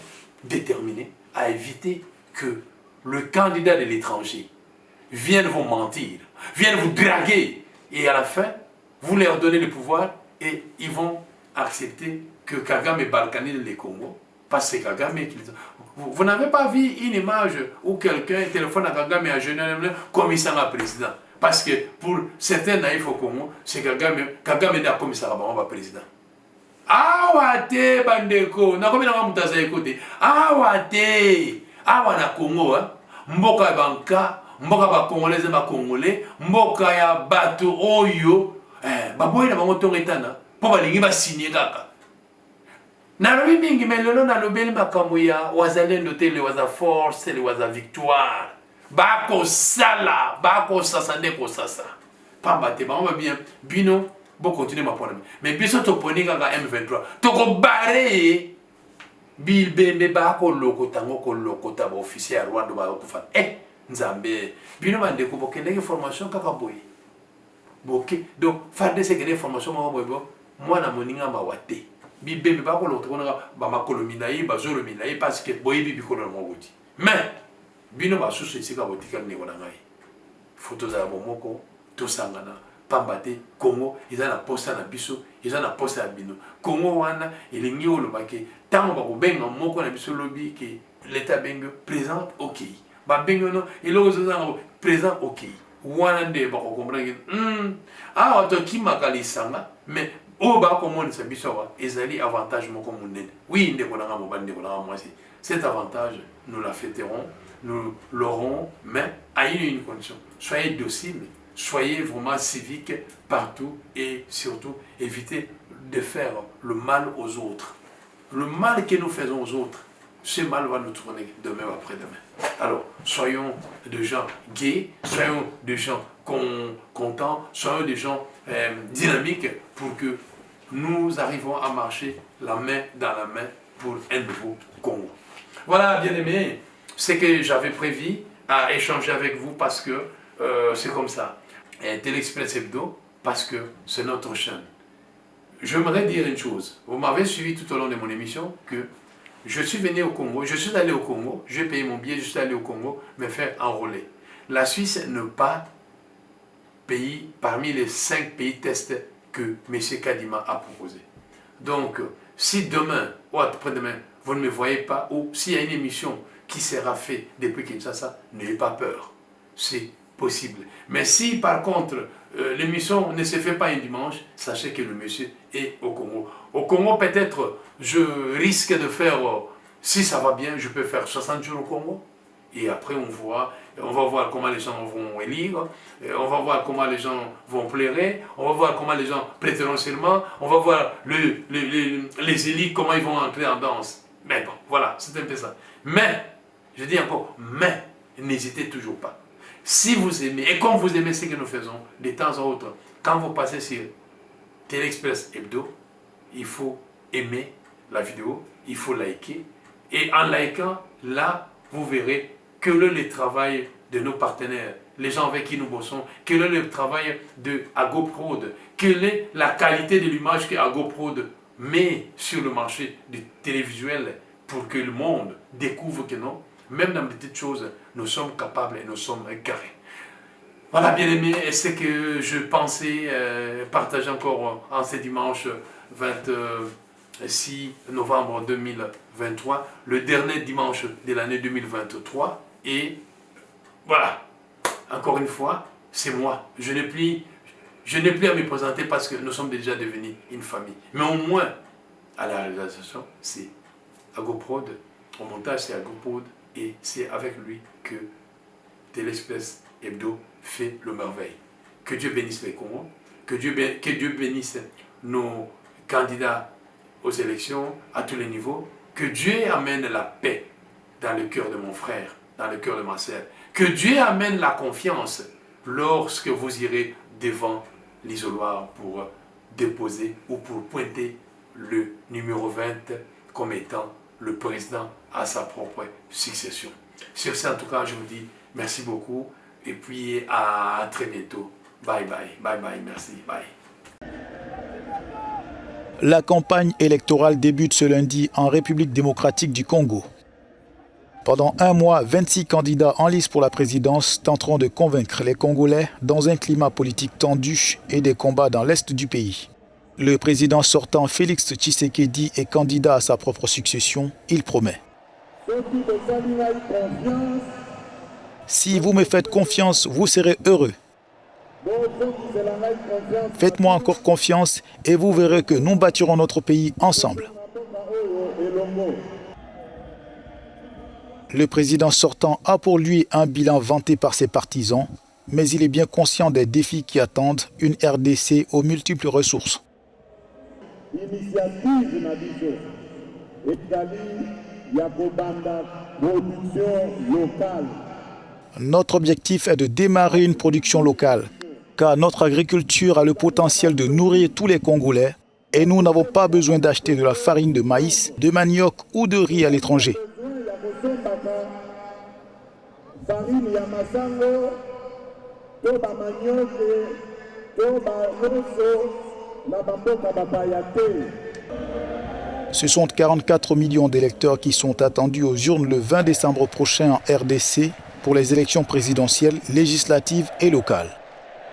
déterminés à éviter que le candidat de l'étranger vienne vous mentir, vienne vous draguer, et à la fin, vous leur donnez le pouvoir et ils vont accepter que Kagame balkanise les Congo, parce que Kagame... Vous n'avez pas vu une image où quelqu'un téléphone à Kagame et à Genève comme il s'en a président. Parce que pour certains naïfs au Congo, c'est Kagame est un commissaire à président. Awate bandeko, na komi na mutaza écouter. Awate, awa na Congo, mboka banka, mboka ba congolais ba congolais, mboka ya bato oyo, baboyi na bango tongetana, po balingi ba signer kaka. Na lobi mingi melelo na lobeli makambo ya wazalendo te le waza force, le waza victoire. Bako sala, bako sasa ndeko sasa. Pamba te bango ba bien bino. Bon, continuez ma problème. Mais bien sûr, tu prenez M23. Tu peux barrer. Bilbe ba ko loko tango ko loko taba officier Rwanda ba ko fa. Nzambe. Bino ba ndeko bokende formation kaka boy. Boké. Donc, faire des séquelles formation mo boy bo. Moi na moninga ma wate. Bilbe ba ko loko na ba makolominayi ba zolo minayi parce que boy bibi ko na mo woti. Mais bino ba susu isika botika ne wona ngai. Photos za bomoko to sangana. Pambate, Congo, ils ont la poste à biso, ils ont la poste à bino. Congo wana, il est nié au lobake. Tant que benga moko na biso lobby que l'État benga présent ok. Ba benga no, il ose présent ok. Wana de ba ko comprendre ah to ki makali sanga, mais o ba ko mon sa biso wa, ezali avantage moko munene. Oui, ndeko na mo bande ko na moi c'est. Cet avantage, nous la fêterons, nous l'aurons, mais à une condition. Soyez dociles. Soyez vraiment civiques partout et surtout évitez de faire le mal aux autres. Le mal que nous faisons aux autres, ce mal va nous tourner demain ou après-demain. Alors, soyons des gens gays, soyons des gens contents, soyons des gens dynamiques pour que nous arrivons à marcher la main dans la main pour un nouveau Congo. Voilà, bien aimés, ce que j'avais prévu à échanger avec vous parce que c'est comme ça. Télé-Express Hebdo, parce que c'est notre chaîne. J'aimerais dire une chose. Vous m'avez suivi tout au long de mon émission que je suis venu au Congo, je suis allé au Congo, j'ai payé mon billet, je suis allé au Congo me faire enrôler. La Suisse n'est pas pays parmi les 5 pays tests que M. Kadima a proposé. Donc, si demain ou après-demain, vous ne me voyez pas, ou s'il y a une émission qui sera faite depuis Kinshasa, n'ayez pas peur. C'est possible. Mais si par contre l'émission ne se fait pas un dimanche, sachez que le monsieur est au Congo. Au Congo, peut-être, je risque de faire, si ça va bien, je peux faire 60 jours au Congo. Et après, on va voir comment les gens vont élire, on va voir comment les gens vont pleurer, on va voir comment les gens prêteront serment, on va voir les élites, comment ils vont entrer en danse. Mais bon, voilà, c'est un peu ça. Mais, je dis encore, mais, n'hésitez toujours pas. Si vous aimez, et comme vous aimez ce que nous faisons, de temps en temps, quand vous passez sur Télé-Express Hebdo, il faut aimer la vidéo, il faut liker. Et en likant, là, vous verrez quel est le travail de nos partenaires, les gens avec qui nous bossons, quel est le travail de AgoProd, quelle est la qualité de l'image que AgoProd met sur le marché du télévisuel pour que le monde découvre que non, même dans des petites choses, nous sommes capables et nous sommes carrés. Voilà, bien aimé, et c'est que je pensais partager encore en ce dimanche 26 novembre 2023, le dernier dimanche de l'année 2023. Et voilà, encore une fois, c'est moi. Je n'ai plus à me présenter parce que nous sommes déjà devenus une famille. Mais au moins, à la réalisation, c'est AgoProd. Au montage, c'est AgoProd. Et c'est avec lui que Télé-Express Hebdo fait le merveille. Que Dieu bénisse les Congos, que Dieu bénisse nos candidats aux élections à tous les niveaux, que Dieu amène la paix dans le cœur de mon frère, dans le cœur de ma sœur, que Dieu amène la confiance lorsque vous irez devant l'isoloir pour déposer ou pour pointer le numéro 20 comme étant le président à sa propre succession. Sur ce, en tout cas, je vous dis merci beaucoup et puis à très bientôt. Bye bye, bye bye, merci, bye. La campagne électorale débute ce lundi en République démocratique du Congo. Pendant un mois, 26 candidats en lice pour la présidence tenteront de convaincre les Congolais dans un climat politique tendu et des combats dans l'est du pays. Le président sortant Félix Tshisekedi est candidat à sa propre succession, il promet. Si vous me faites confiance, vous serez heureux. Faites-moi encore confiance et vous verrez que nous bâtirons notre pays ensemble. Le président sortant a pour lui un bilan vanté par ses partisans, mais il est bien conscient des défis qui attendent une RDC aux multiples ressources. Notre objectif est de démarrer une production locale, car notre agriculture a le potentiel de nourrir tous les Congolais et nous n'avons pas besoin d'acheter de la farine de maïs, de manioc ou de riz à l'étranger. Ce sont 44 millions d'électeurs qui sont attendus aux urnes le 20 décembre prochain en RDC pour les élections présidentielles, législatives et locales.